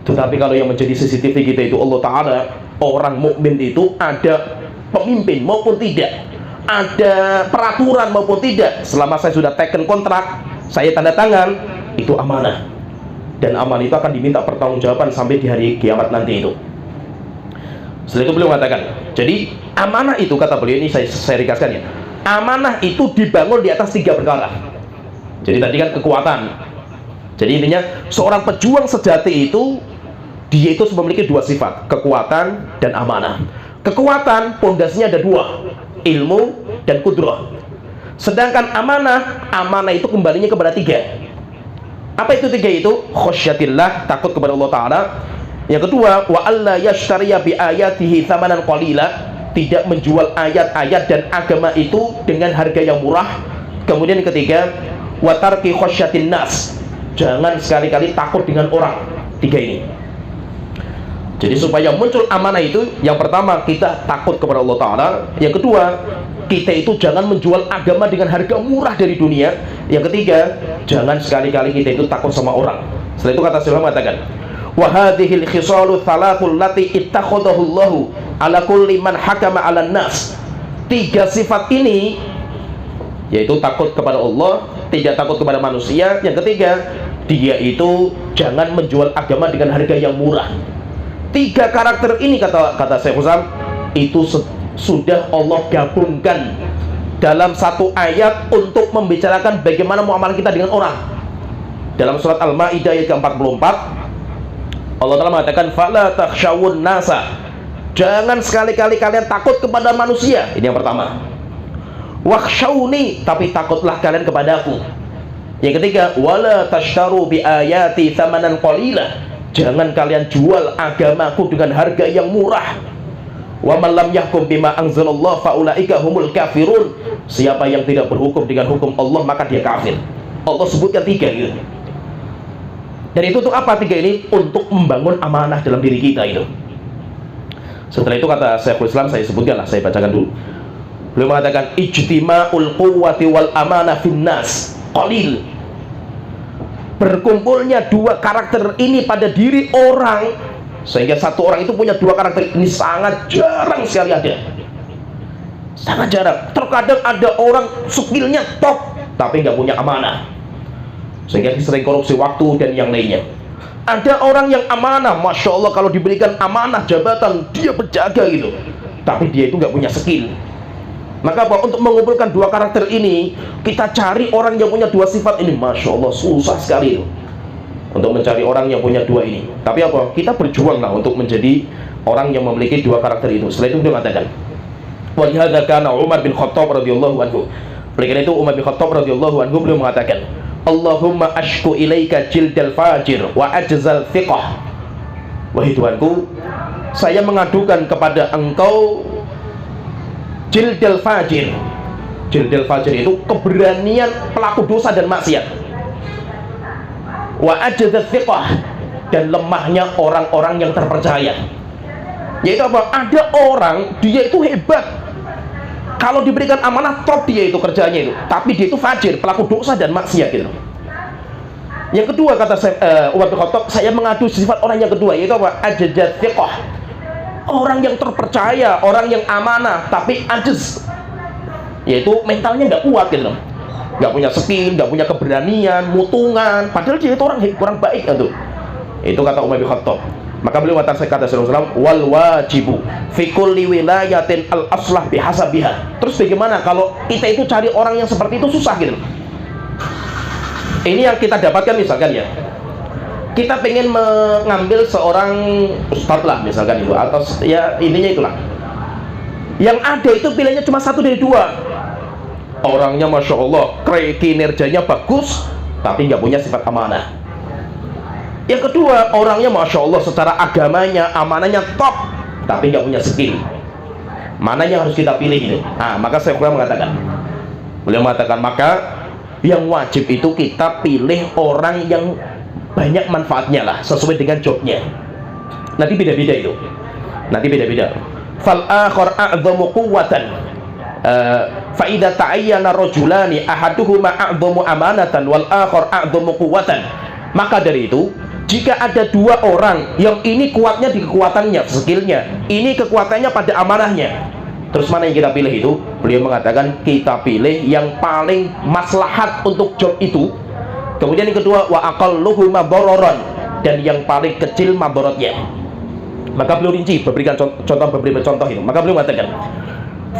Tetapi kalau yang menjadi CCTV kita itu Allah Ta'ala, orang mukmin itu ada pemimpin maupun tidak, ada peraturan maupun tidak, selama saya sudah teken kontrak, saya tanda tangan, itu amanah. Dan amanah itu akan diminta pertanggungjawaban sampai di hari kiamat nanti itu. Setelah itu beliau mengatakan, jadi amanah itu, kata beliau ini, saya ringkaskan ya, amanah itu dibangun di atas 3 perkara. Jadi tadi kan kekuatan. Jadi intinya seorang pejuang sejati itu, dia itu memiliki 2 sifat, kekuatan dan amanah. Kekuatan pondasinya ada 2, ilmu dan qudrah. Sedangkan amanah itu kembalinya kepada 3. Apa itu 3 itu? Khosyatillah, takut kepada Allah Ta'ala. Yang kedua, wa alla yashtariya bi ayatihi thamanan qalila, tidak menjual ayat-ayat dan agama itu dengan harga yang murah. Kemudian yang ketiga, wa tarki khosyatin nas, jangan sekali-kali takut dengan orang. 3 ini. Jadi supaya muncul amanah itu, yang pertama kita takut kepada Allah Ta'ala. Yang kedua, kita itu jangan menjual agama dengan harga murah dari dunia. Yang ketiga, jangan sekali-kali kita itu takut sama orang. Setelah itu kata Syekh mengatakan, wa hadhil khisalu thalathul lati ittakhadahu Allahu ala kulli man hakama 'alan nas. 3 sifat ini, yaitu takut kepada Allah, tidak takut kepada manusia. Yang ketiga, dia itu jangan menjual agama dengan harga yang murah. 3 karakter ini, kata Syekh Husam, itu sudah Allah gabungkan dalam 1 ayat untuk membicarakan bagaimana muamalah kita dengan orang. Dalam surat Al-Maidah ayat ke-44, Allah Ta'ala mengatakan fala takhshawun nasa, jangan sekali-kali kalian takut kepada manusia. Ini yang pertama. Wakhshawni, tapi takutlah kalian kepadaku. Yang ketiga, wala tashtaru bi ayati thamanan qalila, jangan kalian jual agamaku dengan harga yang murah. Wa man lam yahkum bima anzalallah faulaika humul kafirun, siapa yang tidak berhukum dengan hukum Allah maka dia kafir. Allah sebutkan 3 gitu. Dan itu untuk apa 3 ini? Untuk membangun amanah dalam diri kita itu. Setelah itu kata Syekhul Islam, saya sebutkan lah, saya bacakan dulu. Beliau mengatakan ijtima'ul quwwati wal amanah finnas qalil. Berkumpulnya 2 karakter ini pada diri orang, sehingga satu orang itu punya 2 karakter ini sangat jarang sekali ada. Sangat jarang. Terkadang ada orang skillnya top tapi nggak punya amanah, sehingga sering korupsi waktu dan yang lainnya. Ada orang yang amanah, Masya Allah, kalau diberikan amanah jabatan dia berjaga gitu, tapi dia itu nggak punya skill. Maka apa? Untuk mengumpulkan 2 karakter ini, kita cari orang yang punya 2 sifat ini. Masya Allah, susah sekali itu untuk mencari orang yang punya 2 ini. Tapi apa? Kita berjuang lah untuk menjadi orang yang memiliki 2 karakter itu. Setelah itu dia mengatakan, wa lihadza kana Umar bin Khattab radhiyallahu anhu. Oleh karena itu Umar bin Khattab radhiyallahu anhu beliau mengatakan, Allahumma ashku ilaika jildal fajir wa ajzal thiqah. Wahai Tuhanku, saya mengadukan kepada engkau jildal fajir. Jildal fajir itu keberanian pelaku dosa dan maksiat. Wa ajzal thiqah, dan lemahnya orang-orang yang terpercaya. Yaitu apa? Ada orang dia itu hebat, kalau diberikan amanah top dia itu kerjanya itu, tapi dia itu fajir, pelaku dosa dan maksiat gitu. Yang kedua kata Umar bin Khattab, saya mengadu sifat orang yang kedua, yaitu apa? Ajzat thiqah, orang yang terpercaya, orang yang amanah tapi ajz, yaitu mentalnya nggak kuat gitu, nggak punya skill, nggak punya keberanian, mutungan, padahal dia itu orang kurang baik gitu. Itu kata Umar bin Khattab. Maka beliau mengatakan, kata Rasulullah SAW, wal wajibu fi kulli wilayatin al aslah bihasabiha. Terus bagaimana kalau kita itu cari orang yang seperti itu? Susah gitu. Ini yang kita dapatkan misalkan ya, kita pengen mengambil seorang ustadz lah misalkan itu, atau ya ininya itulah, yang ada itu pilihannya cuma 1 dari 2. Orangnya Masya Allah, kinerjanya bagus, tapi nggak punya sifat amanah. Yang kedua, orangnya Masya Allah secara agamanya, amanahnya top, tapi nggak punya skill. Mana yang harus kita pilih ini? Nah, maka saya mengatakan, beliau mengatakan, maka yang wajib itu kita pilih orang yang banyak manfaatnya lah, sesuai dengan jobnya. Nanti beda-beda itu. Nanti beda-beda. Fal akhar a'dhamu quwwatan. Fa idza ta'ayyana rajulani ahaduhuma a'dhamu amanatan wal akhar a'dhamu quwwatan. Maka dari itu, jika ada 2 orang yang ini kuatnya di kekuatannya, skillnya, ini kekuatannya pada amanahnya, terus mana yang kita pilih itu? Beliau mengatakan kita pilih yang paling maslahat untuk job itu. Kemudian yang kedua, wa aqalluhu madararan, dan yang paling kecil mabaratnya. Maka beliau rinci, memberikan beberapa contoh itu. Maka beliau mengatakan,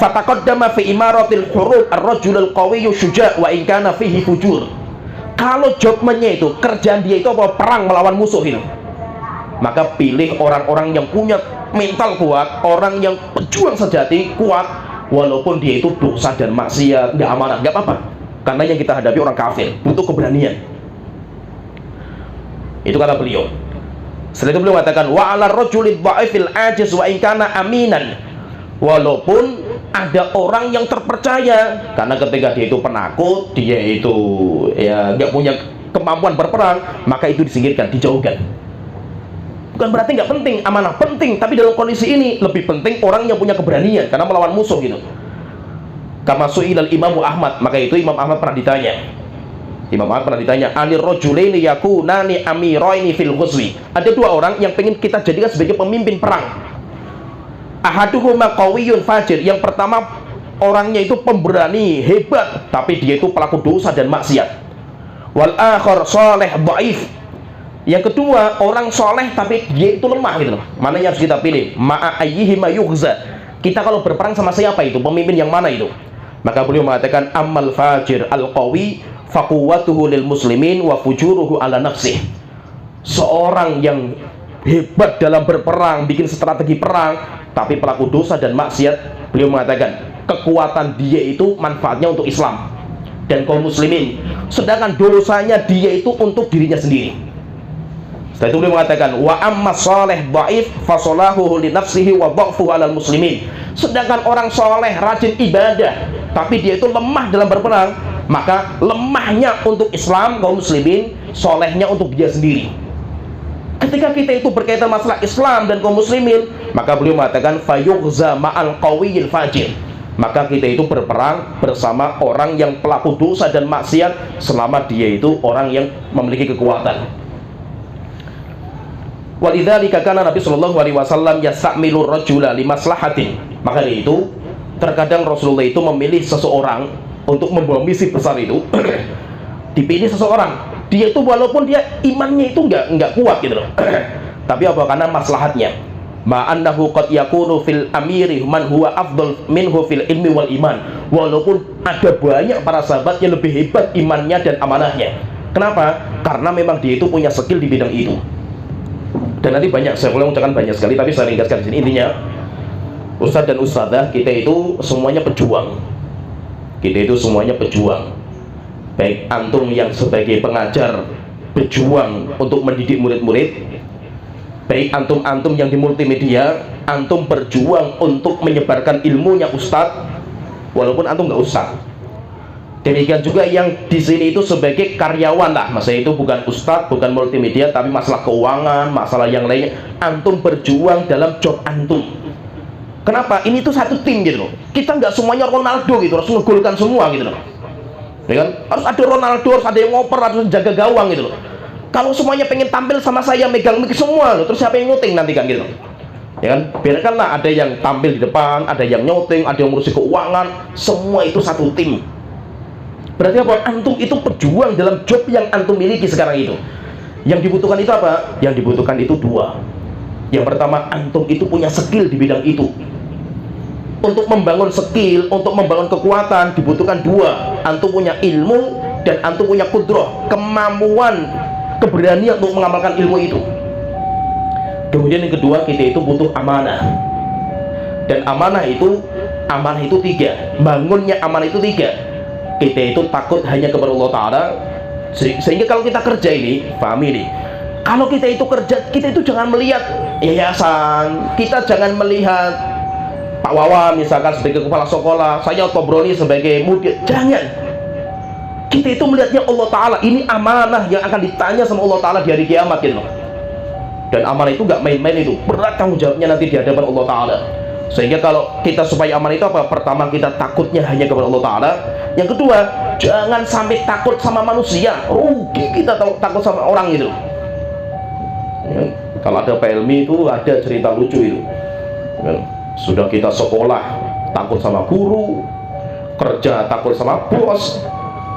fataqaddama fi imaratil hurub ar-rajulul qawiyyu syuja' wa in kana fihi fujur. Kalau jobnya itu, kerjaan dia itu apa? Perang melawan musuh itu. Maka pilih orang-orang yang punya mental kuat, orang yang pejuang sejati kuat, walaupun dia itu dosa dan maksiat, nggak amanah, nggak apa-apa. Karena yang kita hadapi orang kafir, butuh keberanian. Itu kata beliau. Setelah itu beliau mengatakan, wa 'ala rajulid dha'ifil ajiz wa in kana aminan. Walaupun ada orang yang terpercaya, karena ketika dia itu penakut, dia itu ya nggak punya kemampuan berperang, maka itu disingkirkan, dijauhkan. Bukan berarti nggak penting, amanah penting, tapi dalam kondisi ini lebih penting orang yang punya keberanian karena melawan musuh gitu. Kama su'ilal Imam Ahmad, maka itu Imam Ahmad pernah ditanya. Imam Ahmad pernah ditanya, anir rajulaini yakunani amiraini fil ghuzwi. Ada 2 orang yang pengen kita jadikan sebagai pemimpin perang. Ahaduhuma qawiyyun fajir. Yang pertama, orangnya itu pemberani, hebat, tapi dia itu pelaku dosa dan maksiat. Wal akhar saleh dhaif. Yang kedua, orang soleh tapi dia itu lemah gitu loh. Mana yang harus kita pilih? Ma'a ayyihima yughza. Kita kalau berperang sama siapa itu? Pemimpin yang mana itu? Maka beliau mengatakan, ammal fajir al-qawi faquwwatuhu lil muslimin wa fujuruhu ala nafsih. Seorang yang hebat dalam berperang, bikin strategi perang, tapi pelaku dosa dan maksiat, beliau mengatakan kekuatan dia itu manfaatnya untuk Islam dan kaum muslimin, sedangkan dosanya dia itu untuk dirinya sendiri. Setelah itu beliau mengatakan wa amma saleh dhaif fasalahu li nafsihi wa dha'fuhu 'alal muslimin. Sedangkan orang soleh rajin ibadah tapi dia itu lemah dalam berperang, maka lemahnya untuk Islam kaum muslimin, solehnya untuk dia sendiri. Ketika kita itu berkaitan masalah Islam dan kaum muslimin, maka beliau mengatakan fayughza ma'al qawiyil fajir, maka kita itu berperang bersama orang yang pelaku dosa dan maksiat selama dia itu orang yang memiliki kekuatan. Walidzalika kana Nabi sallallahu alaihi wasallam yasta'milu rajula limaslahatin. Maka dari itu terkadang Rasulullah itu memilih seseorang untuk membawa misi besar itu. Dipilih seseorang, dia itu walaupun dia imannya itu enggak kuat gitu loh. Tapi apa? Karena maslahatnya. Ma'annahu qad yakunu fil amiri man huwa afdal minhu fil ilmi wal iman. Walaupun ada banyak para sahabat yang lebih hebat imannya dan amanahnya. Kenapa? Karena memang dia itu punya skill di bidang itu. Dan nanti banyak, saya boleh mengucapkan banyak sekali, tapi saya ringkaskan di sini. Intinya, ustadz dan ustadzah kita itu semuanya pejuang. Kita itu semuanya pejuang. Baik antum yang sebagai pengajar berjuang untuk mendidik murid-murid, baik antum-antum yang di multimedia, antum berjuang untuk menyebarkan ilmunya ustadz, walaupun antum nggak ustadz. Demikian juga yang di sini itu sebagai karyawan lah, maksudnya itu bukan ustadz, bukan multimedia, tapi masalah keuangan, masalah yang lainnya, antum berjuang dalam job antum. Kenapa? Ini tuh satu tim gitu loh. Kita nggak semuanya Ronaldo gitu, harus ngegolkan semua gitu loh. Ya kan? Harus ada Ronaldo, harus ada yang ngoper, harus jaga gawang gitu loh. Kalau semuanya pengen tampil sama saya, megang mic semua loh, terus siapa yang nyuting nanti kan gitu loh. Ya kan? Biarkanlah ada yang tampil di depan, ada yang nyuting, ada yang ngurusi keuangan, semua itu satu tim. Berarti apa? Antum itu berjuang dalam job yang antum miliki sekarang itu. Yang dibutuhkan itu apa? Yang dibutuhkan itu dua. Yang pertama, antum itu punya skill di bidang itu. Untuk membangun skill, untuk membangun kekuatan dibutuhkan dua. Antum punya ilmu dan antum punya kudroh, kemampuan, keberanian untuk mengamalkan ilmu itu. Kemudian yang kedua, kita itu butuh amanah. Dan amanah itu tiga. Bangunnya amanah itu tiga. Kita itu takut hanya kepada Allah Ta'ala, sehingga kalau kita kerja ini, pahami nih, kalau kita itu kerja, kita itu jangan melihat yayasan, kita jangan melihat Pak Wawan misalkan sebagai kepala sekolah, saya Tobroni sebagai mudir, jangan. Kita itu melihatnya Allah Ta'ala, ini amanah yang akan ditanya sama Allah Ta'ala di hari kiamat gitu loh. Dan amanah itu gak main-main, itu berat tanggung jawabnya nanti di hadapan Allah Ta'ala. Sehingga kalau kita supaya aman itu apa? Pertama, kita takutnya hanya kepada Allah Ta'ala. Yang kedua, jangan sampai takut sama manusia, rugi kita takut sama orang gitu ya. Kalau ada Pak Elmi itu ada cerita lucu itu ya. Sudah kita sekolah takut sama guru, kerja takut sama bos,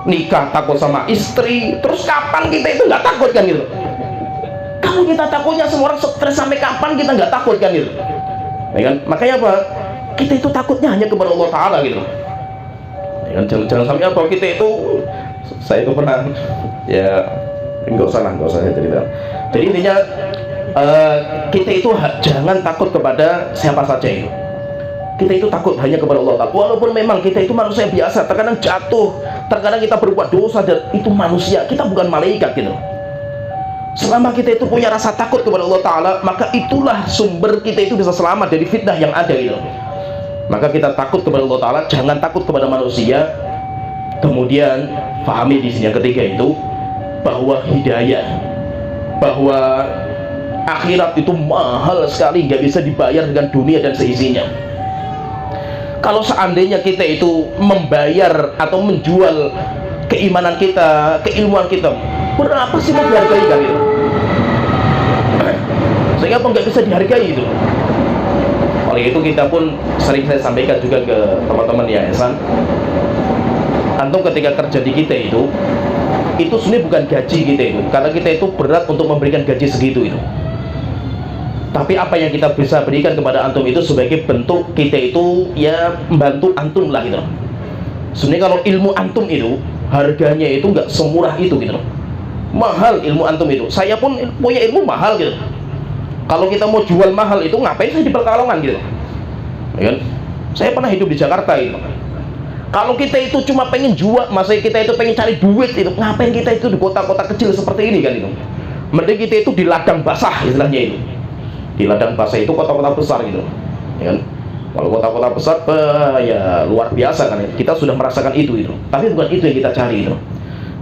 nikah takut sama istri, terus kapan kita itu nggak takut kan gitu? Kalau kita takutnya semua orang stres, sampai kapan kita nggak takut kan gitu? Ya kan? Makanya apa? Kita itu takutnya hanya kepada Allah Ta'ala gitu. Ya kan? Jangan sampai apa kita itu, saya itu pernah ya nggak usah saya cerita. Jadi intinya kita itu jangan takut kepada siapa saja itu. Kita itu takut hanya kepada Allah Ta'ala. Walaupun memang kita itu manusia biasa, terkadang jatuh, terkadang kita berbuat dosa, dan itu manusia, kita bukan malaikat gitu. Selama kita itu punya rasa takut kepada Allah Ta'ala, maka itulah sumber kita itu bisa selamat dari fitnah yang ada gitu. Maka kita takut kepada Allah Ta'ala, jangan takut kepada manusia. Kemudian pahami di sini yang ketiga itu bahwa hidayah, bahwa akhirat itu mahal sekali, nggak bisa dibayar dengan dunia dan seisinya. Kalau seandainya kita itu membayar atau menjual keimanan kita, keilmuan kita, berapa sih mau dihargai kan itu? Sehingga apa nggak bisa dihargai itu. Oleh itu kita pun sering saya sampaikan juga ke teman-teman yayasan, antum ketika kerja di kita itu sebenarnya bukan gaji kita itu, karena kita itu berat untuk memberikan gaji segitu itu. Tapi apa yang kita bisa berikan kepada antum itu sebagai bentuk kita itu ya membantu antum lah gitu. Sebenarnya kalau ilmu antum itu harganya itu nggak semurah itu gitu. Mahal ilmu antum itu. Saya pun punya ilmu mahal gitu. Kalau kita mau jual mahal itu ngapain saya di Pekalongan gitu, ya kan? Saya pernah hidup di Jakarta itu. Kalau kita itu cuma pengen jual, masa kita itu pengen cari duit itu, ngapain kita itu di kota-kota kecil seperti ini kan itu? Mending kita itu di ladang basah istilahnya itu. Di ladang basah itu kota-kota besar gitu, ya kan? Kalau kota-kota besar, ya luar biasa kan. Kita sudah merasakan itu. Tapi bukan itu yang kita cari itu.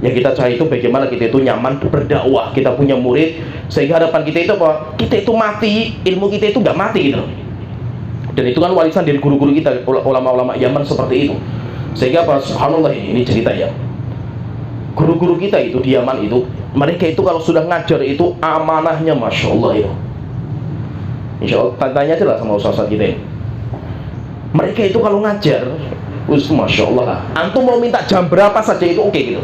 Yang kita cari itu bagaimana kita itu nyaman berdakwah, kita punya murid, sehingga harapan kita itu apa? Kita itu mati, ilmu kita itu nggak mati gitu. Dan itu kan warisan dari guru-guru kita, ulama-ulama Yaman seperti itu. Sehingga apa? Subhanallah, ini cerita ya. Guru-guru kita itu di Yaman itu, mereka itu kalau sudah ngajar itu amanahnya Masya Allah ya. Insya Allah, tanya aja lah sama ustaz kita ini. Mereka itu kalau ngajar, Masya Allah lah. Antum mau minta jam berapa saja itu oke gitu.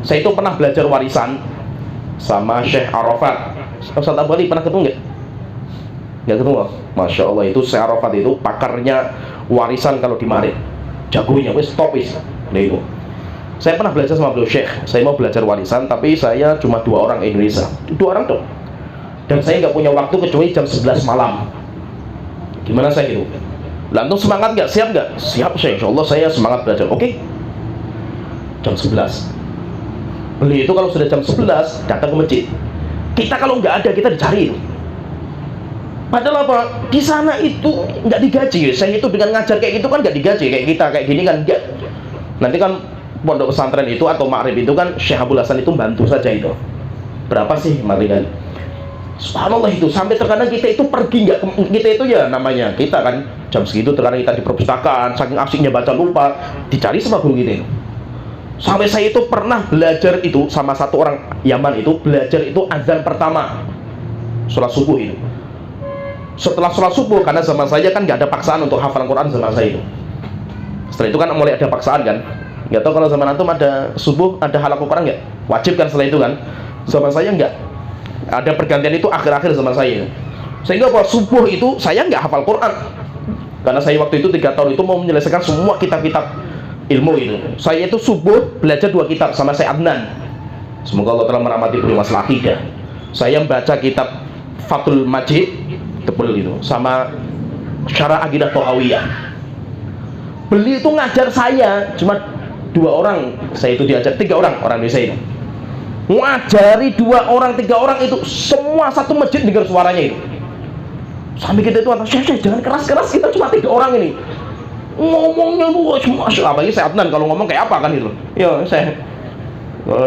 Saya itu pernah belajar warisan sama Syekh Arafat. Ustaz Abu Ali pernah ketemu nggak? Nggak ketemu. Masya Allah, itu Syekh Arafat itu pakarnya warisan kalau di Marid. Jagonya, wes top wes. Nah itu. Saya pernah belajar sama beliau Syekh. Saya mau belajar warisan, tapi saya cuma 2 orang Indonesia. 2 orang dong. Dan saya nggak punya waktu kecuali jam 11 malam. Gimana saya gitu? Lantung semangat nggak? Siap nggak? Siap saya, insya Allah saya semangat belajar. Oke? Jam 11. Beli itu kalau sudah jam 11 datang ke masjid. Kita kalau nggak ada, kita dicari. Padahal apa? Di sana itu nggak digaji. Saya itu dengan ngajar kayak gitu kan nggak digaji. Kayak kita kayak gini kan nggak. Nanti kan pondok pesantren itu atau makrib itu kan Syekh Abdul Hasan itu bantu saja itu. Berapa sih marikan? Subhanallah itu, sampai terkadang kita itu pergi nggak, kita itu ya namanya kita kan jam segitu terkadang kita di perpustakaan, saking asiknya baca lupa, dicari sama guru kita itu. Sampai saya itu pernah belajar itu sama satu orang Yaman itu, belajar itu azan pertama sholat subuh itu. Setelah sholat subuh, karena zaman saya kan nggak ada paksaan untuk hafalan Quran zaman saya itu. Setelah itu kan mulai ada paksaan kan. Nggak tahu kalau zaman antum ada subuh, ada halaqah Quran nggak? Wajib kan setelah itu kan? Zaman saya nggak. Ada pergantian itu akhir-akhir zaman saya. Sehingga pas subuh itu saya nggak hafal Quran. Karena saya waktu itu 3 tahun itu mau menyelesaikan semua kitab-kitab ilmu itu. Saya itu subuh belajar 2 kitab sama saya Adnan. Semoga Allah telah merahmati beliau masalah akidah. Saya membaca kitab Fathul Majid tebel itu sama Syarah Aqidah Thahawiyah. Beliau itu ngajar saya cuma 2 orang. Saya itu diajar 3 orang Indonesia itu. Ngajari 2 orang 3 orang itu semua satu masjid dengar suaranya itu. Sampai kita itu Syekh jangan keras-keras, kita cuma 3 orang ini. Ngomongnya Masya Allah, apalagi saya Adnan kalau ngomong kayak apa kan itu. Ya saya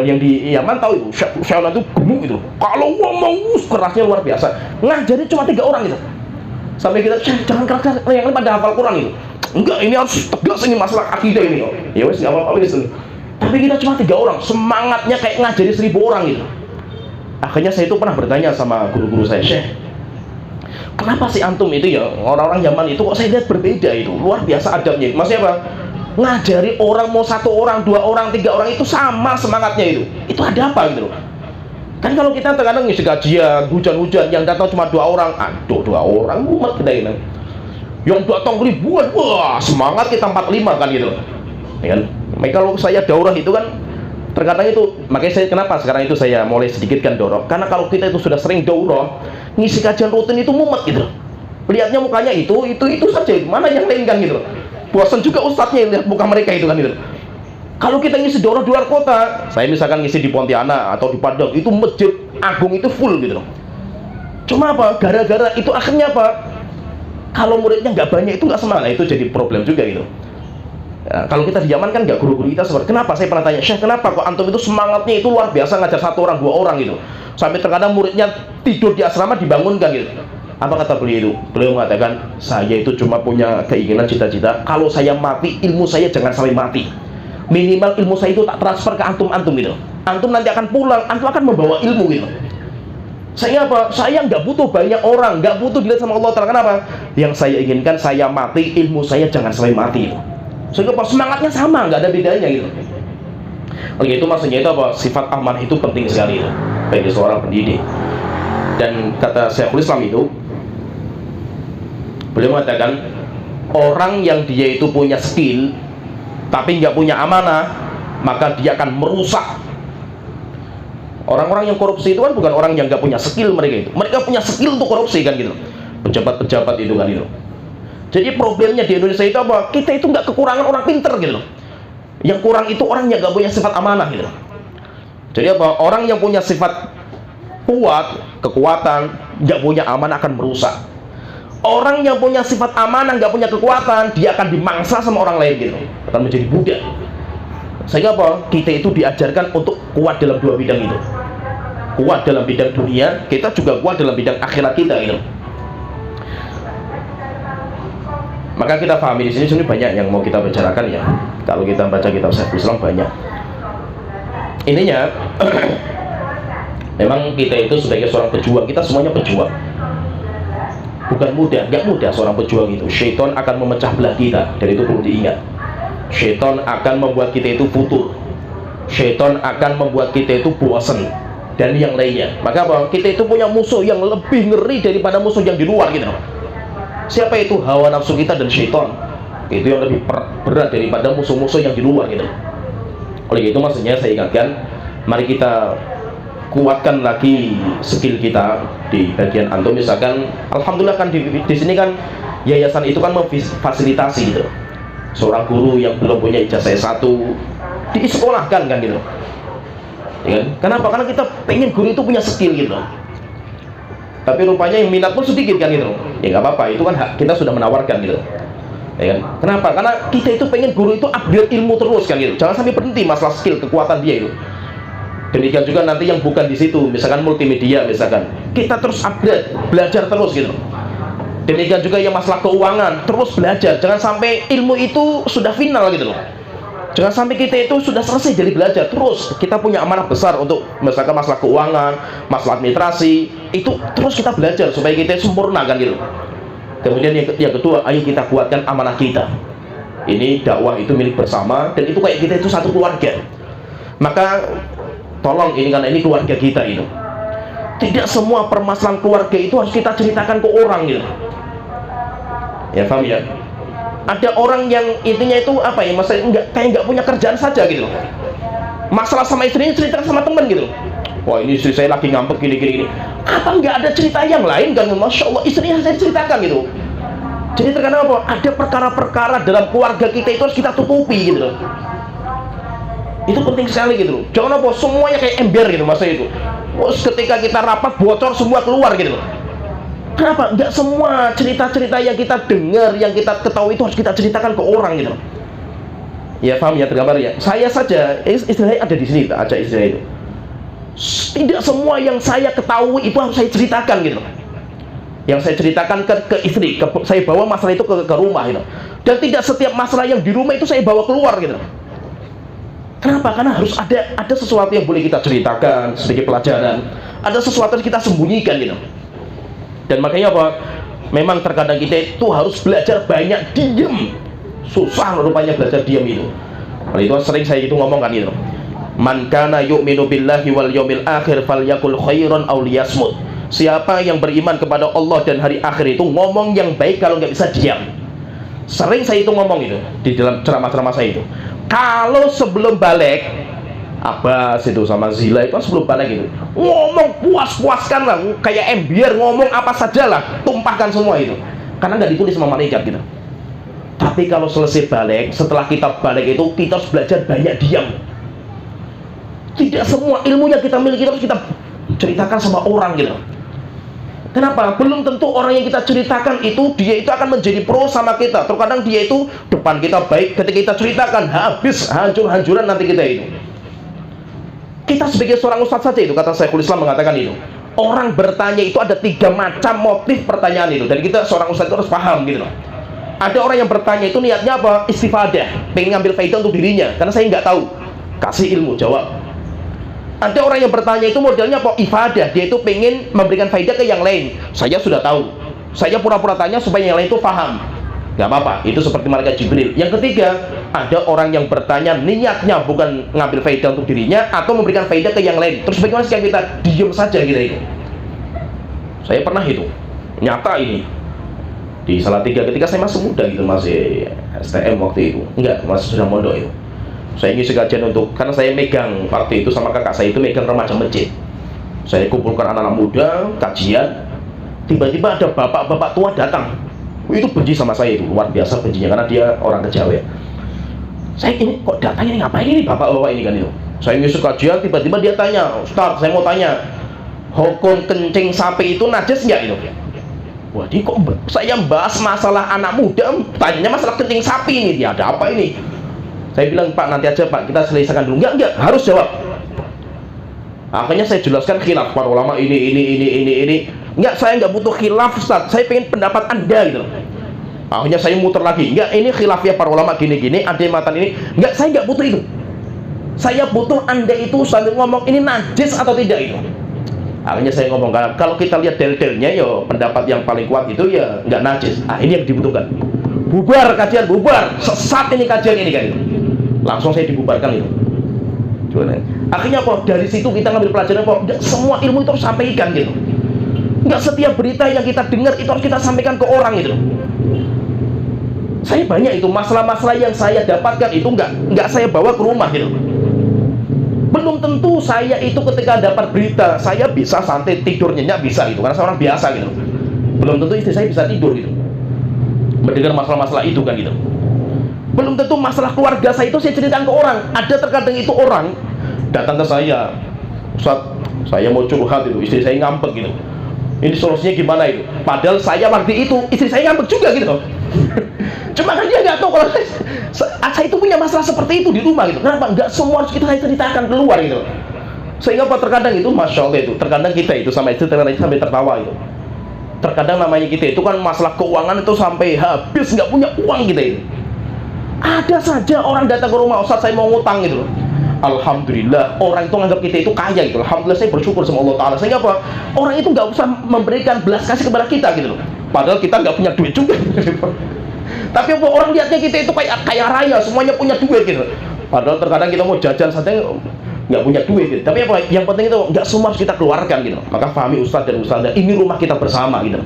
yang di Yaman tahu itu Syekh itu gemuk itu. Kalau ngomong kerasnya luar biasa. Ngajari cuma 3 orang itu. Sampai kita Syekh jangan keras-keras, yang lain pada hafal Quran itu. Enggak, ini harus tegas ini masalah akidah ini. Ya wes enggak apa-apa wes. Tapi kita cuma 3 orang, semangatnya kayak ngajari 1000 orang gitu. Akhirnya saya itu pernah bertanya sama guru-guru saya, Syekh, kenapa sih antum itu ya, orang-orang Yaman itu kok saya lihat berbeda itu, luar biasa adabnya. Maksudnya apa? Ngajari orang mau 1 orang, 2 orang, 3 orang itu sama semangatnya itu. Itu ada apa gitu loh. Kan kalau kita terkadang ngisi kajian, hujan-hujan, yang datang cuma 2 orang, aduh 2 orang, umat kita ini. Yang datang ribuan, wah semangat kita 45 kan gitu loh. Ya kan? Kalau saya daurah itu kan terkadang itu, makanya saya kenapa sekarang itu saya mulai sedikitkan daurah, karena kalau kita itu sudah sering daurah ngisi kajian rutin itu mumet gitu, lihatnya mukanya itu saja, mana yang lain kan gitu, bosan juga ustadznya lihat muka mereka itu kan gitu. Kalau kita ngisi daurah di luar kota, saya misalkan ngisi di Pontianak atau di Padang, itu masjid agung itu full gitu loh. Cuma apa, gara-gara itu akhirnya apa, kalau muridnya nggak banyak itu nggak semangat, itu jadi problem juga gitu. Ya, kalau kita di Yaman kan nggak, guru-guru kita seperti, kenapa saya pernah tanya, Syekh kenapa kok antum itu semangatnya itu luar biasa ngajar 1 orang 2 orang gitu, sampai terkadang muridnya tidur di asrama dibangunkan gitu. Apa kata beliau itu? Beliau mengatakan, saya itu cuma punya keinginan cita-cita, kalau saya mati ilmu saya jangan sampai mati, minimal ilmu saya itu tak transfer ke antum-antum gitu. Antum nanti akan pulang, antum akan membawa ilmu gitu. Saya apa? Saya nggak butuh banyak orang, nggak butuh dilihat sama Allah Ta'ala. Kenapa? Yang saya inginkan saya mati, ilmu saya jangan sampai mati gitu. Sehingga pas semangatnya sama, nggak ada bedanya gitu. Oleh itu maksudnya itu apa? Sifat amanah itu penting sekali itu bagi seorang pendidik. Dan kata Syekhul Islam itu, beliau mengatakan, orang yang dia itu punya skill tapi nggak punya amanah, maka dia akan merusak Orang-orang yang korupsi itu kan bukan orang yang nggak punya skill, mereka punya skill untuk korupsi kan gitu. Pejabat-pejabat itu kan gitu. Jadi problemnya di Indonesia itu apa? Kita itu nggak kekurangan orang pinter gitu. Yang kurang itu orang yang nggak punya sifat amanah gitu. Jadi apa? Orang yang punya sifat kuat, kekuatan, nggak punya amanah akan merusak. Orang yang punya sifat amanah, nggak punya kekuatan, dia akan dimangsa sama orang lain gitu, akan menjadi budak. Sehingga apa? Kita itu diajarkan untuk kuat dalam dua bidang itu. Kuat dalam bidang dunia, kita juga kuat dalam bidang akhirat kita gitu. Maka kita pahami di sini sebenarnya banyak yang mau kita bicarakan ya. Kalau kita baca kitab Syekhul Islam banyak. Ininya memang kita itu sebagai seorang pejuang, kita semuanya pejuang. Bukan mudah, nggak mudah seorang pejuang itu. Syaitan akan memecah belah kita, dan itu perlu diingat. Syaitan akan membuat kita itu futur. Syaitan akan membuat kita itu bosan dan yang lainnya. Maka apa? Kita itu punya musuh yang lebih ngeri daripada musuh yang di luar gitu. Siapa itu? Hawa nafsu kita dan syaitan. Itu yang lebih berat daripada musuh-musuh yang di luar gitu. Oleh itu maksudnya saya ingatkan, mari kita kuatkan lagi skill kita di bagian antum. Misalkan alhamdulillah kan di sini kan yayasan itu kan memfasilitasi gitu. Seorang guru yang belum punya ijazah S1 disekolahkan kan gitu. Ya kan? Kenapa? Karena kita pengen guru itu punya skill gitu. Tapi rupanya yang minat pun sedikit kan gitu. Ya nggak apa-apa, itu kan hak kita sudah menawarkan gitu. Ya kan? Kenapa? Karena kita itu pengen guru itu upgrade ilmu terus kan gitu. Jangan sampai berhenti masalah skill, kekuatan dia itu. Demikian juga nanti yang bukan di situ, misalkan multimedia misalkan, kita terus upgrade, belajar terus gitu. Demikian juga yang masalah keuangan, terus belajar. Jangan sampai ilmu itu sudah final gitu loh. Jangan sampai kita itu sudah selesai jadi belajar. Terus kita punya amanah besar untuk misalkan masalah keuangan, masalah administrasi, itu terus kita belajar supaya kita sempurna kan gitu. Kemudian yang kedua, ayo kita kuatkan amanah kita. Ini dakwah itu milik bersama, dan itu kayak kita itu satu keluarga. Maka tolong ini, karena ini keluarga kita itu. Tidak semua permasalahan keluarga itu harus kita ceritakan ke orang gitu. Ya paham ya? Ada orang yang intinya itu apa ya, masalah kayak nggak punya kerjaan saja gitu. Masalah sama istrinya ceritakan sama teman gitu. Wah ini istri saya lagi ngambek gini. Apa nggak ada cerita yang lain kan? Masya Allah istrinya saya ceritakan gitu. Jadi terkadang apa? Ada perkara-perkara dalam keluarga kita itu harus kita tutupi gitu loh. Itu penting sekali gitu loh. Jangan apa semuanya kayak ember gitu masa itu. Terus ketika kita rapat bocor semua keluar gitu loh. Kenapa? Nggak semua cerita-cerita yang kita dengar, yang kita ketahui itu harus kita ceritakan ke orang gitu loh. Ya paham ya, tergambar ya. Saya saja istilahnya ada di sini, aja istilah itu. Tidak semua yang saya ketahui itu harus saya ceritakan gitu loh. Yang saya ceritakan ke istri, saya bawa masalah itu ke rumah gitu. Dan tidak setiap masalah yang di rumah itu saya bawa keluar gitu loh. Kenapa? Karena harus ada sesuatu yang boleh kita ceritakan sebagai pelajaran, ada sesuatu yang kita sembunyikan gitu. Dan makanya apa? Memang terkadang kita itu harus belajar banyak diam. Susah rupanya belajar diam itu. Nah, itu sering saya itu ngomong kan gitu. Man kana yu'minu billahi wal yawmil akhir falyakul khairan aw liyasmut. Siapa yang beriman kepada Allah dan hari akhir itu ngomong yang baik, kalau nggak bisa diam. Sering saya itu ngomong itu di dalam ceramah-ceramah saya itu. Kalau sebelum balik Abbas itu sama Zila itu sebelum balik itu ngomong puas-puaskan lah, kayak ember, ngomong apa saja lah, tumpahkan semua itu, karena nggak ditulis sama malaikat gitu. Tapi kalau selesai balik, setelah kita balik itu kita harus belajar banyak diam. Tidak semua ilmu yang kita miliki harus kita ceritakan sama orang gitu. Kenapa? Belum tentu orang yang kita ceritakan itu dia itu akan menjadi pro sama kita. Terkadang dia itu depan kita baik, ketika kita ceritakan habis hancur-hancuran nanti kita itu. Kita sebagai seorang ustadz saja itu, kata Syekhul Islam mengatakan itu, orang bertanya itu ada 3 macam motif pertanyaan itu. Dan kita seorang ustadz itu harus paham gitu loh. Ada orang yang bertanya itu niatnya apa? Istifadah, pengen ngambil faedah untuk dirinya, karena saya nggak tahu, kasih ilmu, jawab. Ada orang yang bertanya itu modelnya apa? Ifadah, dia itu pengen memberikan faedah ke yang lain. Saya sudah tahu, saya pura-pura tanya supaya yang lain itu paham. Gak apa-apa, itu seperti malaikat Jibril. Yang ketiga, ada orang yang bertanya niatnya bukan ngambil faedah untuk dirinya atau memberikan faedah ke yang lain. Terus bagaimana sih kita diam saja kita itu? Saya pernah itu, nyata ini di Salatiga ketika saya masih muda gitu, masih STM waktu itu. Enggak, masih sudah mondok itu. Saya ngisi kajian untuk, karena saya megang waktu itu sama kakak saya itu megang remaja masjid. Saya kumpulkan anak-anak muda, kajian. Tiba-tiba ada bapak-bapak tua datang. Itu benci sama saya, itu luar biasa bencinya, karena dia orang Kejawen. Saya ini kok datang ini ngapain ini bapak-bapak ini kan itu. Saya ngisi kajian, tiba-tiba dia tanya, Ustaz, saya mau tanya, hukum kencing sapi itu najis nggak itu? Wah, dia kok saya bahas masalah anak muda, tanyanya masalah kencing sapi ini, dia ada apa ini? Saya bilang, Pak, nanti aja Pak, kita selesaikan dulu. Enggak, harus jawab. Akhirnya saya jelaskan khilaf para ulama ini. Enggak, saya enggak butuh khilaf, Ustaz. Saya pengen pendapat Anda gitu. Akhirnya saya muter lagi. Enggak, ini khilafnya para ulama gini, ada yang matan ini. Enggak, saya enggak butuh itu. Saya butuh Anda itu sambil ngomong ini najis atau tidak itu. Akhirnya saya ngomong, kalau kita lihat dalilnya ya pendapat yang paling kuat itu ya nggak najis. Ini yang dibutuhkan. Bubar kajian, bubar. Sesat ini kajian ini kan. Langsung saya dibubarkan itu. Akhirnya kok dari situ kita ngambil pelajaran kok semua ilmu itu harus sampaikan gitu. Nggak setiap berita yang kita dengar itu harus kita sampaikan ke orang itu. Saya banyak itu masalah-masalah yang saya dapatkan itu nggak saya bawa ke rumah gitu. Belum tentu saya itu ketika dapat berita saya bisa santai tidur nyenyak bisa gitu, karena saya orang biasa gitu. Belum tentu istri saya bisa tidur gitu mendengar masalah-masalah itu kan gitu. Belum tentu masalah keluarga saya itu saya ceritakan ke orang. Ada terkadang itu orang datang ke saya, Ustaz, saya mau curhat itu, istri saya ngambek gitu, ini solusinya gimana itu? Padahal saya waktu itu istri saya ngambek juga gitu. Cuma kan dia nggak tahu kalau saya itu punya masalah seperti itu di rumah gitu. Kenapa? Nggak semua harus kita ceritakan keluar gitu. Sehingga apa terkadang itu, masya Allah itu, terkadang kita itu sama istri terkadang sampai tertawa itu. Terkadang namanya kita itu kan masalah keuangan itu sampai habis nggak punya uang kita itu. Ada saja orang datang ke rumah, Ustaz saya mau ngutang gitu. Alhamdulillah orang itu menganggap kita itu kaya gitu. Alhamdulillah saya bersyukur sama Allah Ta'ala. Sehingga apa? Orang itu nggak usah memberikan belas kasih kepada kita gitu loh. Padahal kita nggak punya duit juga. Tapi apa orang lihatnya kita itu kayak kaya raya, semuanya punya duit gitu. Padahal terkadang kita mau jajan saja nggak punya duit gitu. Tapi apa? Yang penting itu nggak semua harus kita keluarkan gitu. Maka pahami Ustaz dan Ustazah, ini rumah kita bersama gitu.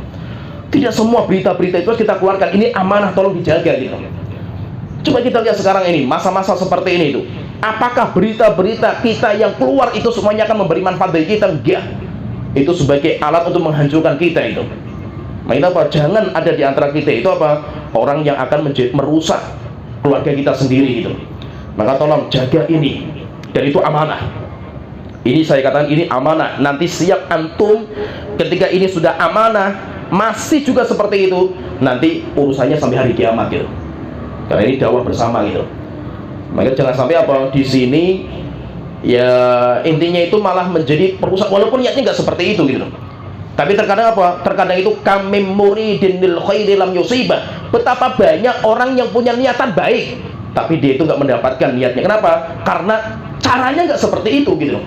Tidak semua berita-berita itu harus kita keluarkan. Ini amanah, tolong dijaga gitu. Coba kita lihat sekarang ini, masa-masa seperti ini itu. Apakah berita-berita kita yang keluar itu semuanya akan memberi manfaat bagi kita? Enggak. Itu sebagai alat untuk menghancurkan kita itu. Maka apa? Jangan ada di antara kita itu apa? Orang yang akan merusak keluarga kita sendiri gitu. Maka tolong jaga ini. Dan itu amanah. Ini saya katakan ini amanah. Nanti siap antum ketika ini sudah amanah masih juga seperti itu, nanti urusannya sampai hari kiamat gitu. Karena ini dakwah bersama gitu. Maka jangan sampai apa di sini ya intinya itu malah menjadi perusak, walaupun niatnya nggak seperti itu gitu. Tapi terkadang apa? Terkadang itu kamim muridin lil khairi lam yusibah. Betapa banyak orang yang punya niatan baik, tapi dia itu nggak mendapatkan niatnya. Kenapa? Karena caranya nggak seperti itu gitu.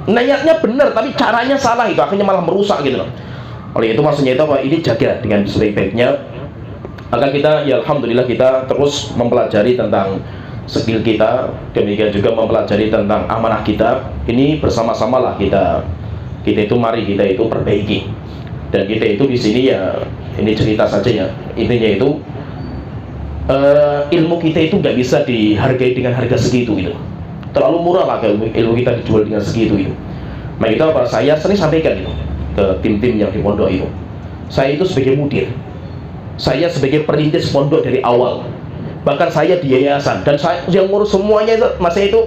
Niatnya benar, tapi caranya salah itu akhirnya malah merusak gitu. Oleh itu maksudnya itu apa? Ini jaga dengan sebaik-baiknya. Maka kita ya alhamdulillah kita terus mempelajari tentang skill kita, demikian juga mempelajari tentang amanah kita. Ini bersama-sama lah kita itu mari kita itu perbaiki. Dan kita itu di sini ya ini cerita saja ya. Intinya itu ilmu kita itu nggak bisa dihargai dengan harga segitu gitu. Terlalu murah lah kalau ilmu kita dijual dengan segitu gitu. Nah itu apa? Saya sering sampaikan gitu ke tim-tim yang di pondok itu. Saya itu sebagai mudir, saya sebagai perintis pondok dari awal, bahkan saya di yayasan, dan saya yang ngurus semuanya itu, masa itu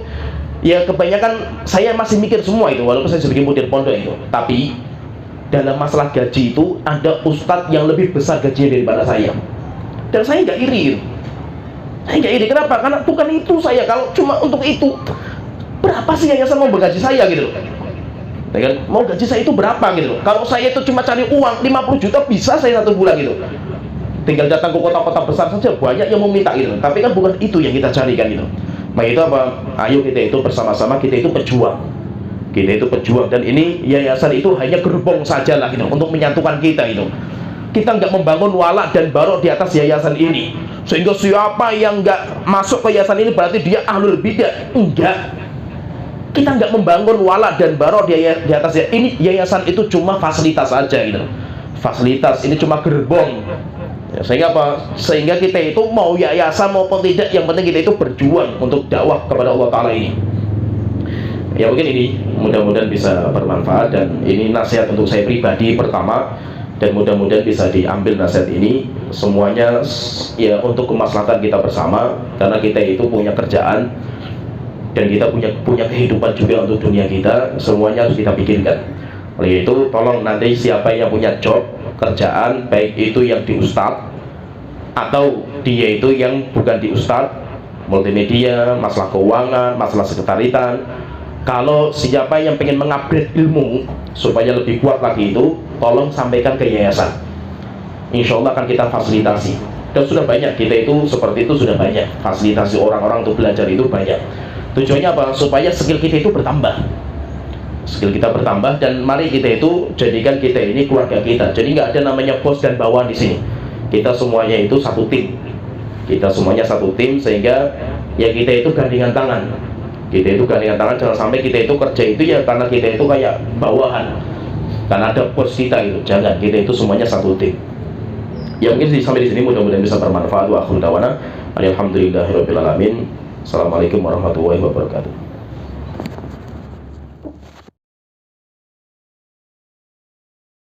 ya kebanyakan saya masih mikir semua itu, walaupun saya sebagai mudir pondok itu. Tapi dalam masalah gaji itu ada ustadz yang lebih besar gajinya daripada saya, dan saya nggak iri gitu. Saya nggak iri, kenapa? Karena bukan itu saya, kalau cuma untuk itu berapa sih yayasan mau bergaji saya gitu loh. Ya kan? Mau gaji saya itu berapa gitu loh. Kalau saya itu cuma cari uang 50 juta bisa saya 1 bulan gitu. Tinggal datang ke kota-kota besar saja banyak yang mau minta gitu. Tapi kan bukan itu yang kita carikan gitu. Maka itu apa? Ayo kita itu bersama-sama, kita itu pejuang. Kita itu pejuang, dan ini yayasan itu hanya gerbong saja lah gitu untuk menyatukan kita itu. Kita nggak membangun walak dan barok di atas yayasan ini. Sehingga siapa yang nggak masuk ke yayasan ini berarti dia ahlul bidah. Enggak. Kita nggak membangun walak dan barok di atas ini. Yayasan itu cuma fasilitas saja gitu. Fasilitas ini cuma gerbong. Ya, sehingga apa? Sehingga kita itu mau yayasan maupun tidak, yang penting kita itu berjuang untuk dakwah kepada Allah Ta'ala ini. Ya mungkin ini mudah-mudahan bisa bermanfaat, dan ini nasihat untuk saya pribadi pertama, dan mudah-mudahan bisa diambil nasihat ini semuanya ya untuk kemaslahatan kita bersama, karena kita itu punya kerjaan dan kita punya kehidupan juga untuk dunia kita, semuanya harus kita pikirkan. Oleh itu tolong nanti siapa yang punya job kerjaan, baik itu yang di Ustadz atau dia itu yang bukan di Ustadz, multimedia, masalah keuangan, masalah sekretaritan, kalau siapa yang pengen mengupgrade ilmu supaya lebih kuat lagi itu, tolong sampaikan ke yayasan. Insya Allah akan kita fasilitasi, dan sudah banyak kita itu seperti itu, sudah banyak fasilitasi orang-orang untuk belajar itu banyak. Tujuannya apa? Supaya skill kita itu bertambah, skill kita bertambah, dan mari kita itu jadikan kita ini keluarga kita. Jadi nggak ada namanya bos dan bawahan di sini. Kita semuanya itu satu tim. Kita semuanya satu tim, sehingga ya kita itu gandengan tangan. Kita itu gandengan tangan, jangan sampai kita itu kerja itu ya karena kita itu kayak bawahan, karena ada bos kita itu. Jangan, kita itu semuanya satu tim. Ya mungkin sampai di sini mudah-mudahan bisa bermanfaat. Wa akhir dawana alhamdulillahirabbil alamin. Assalamualaikum warahmatullahi wabarakatuh.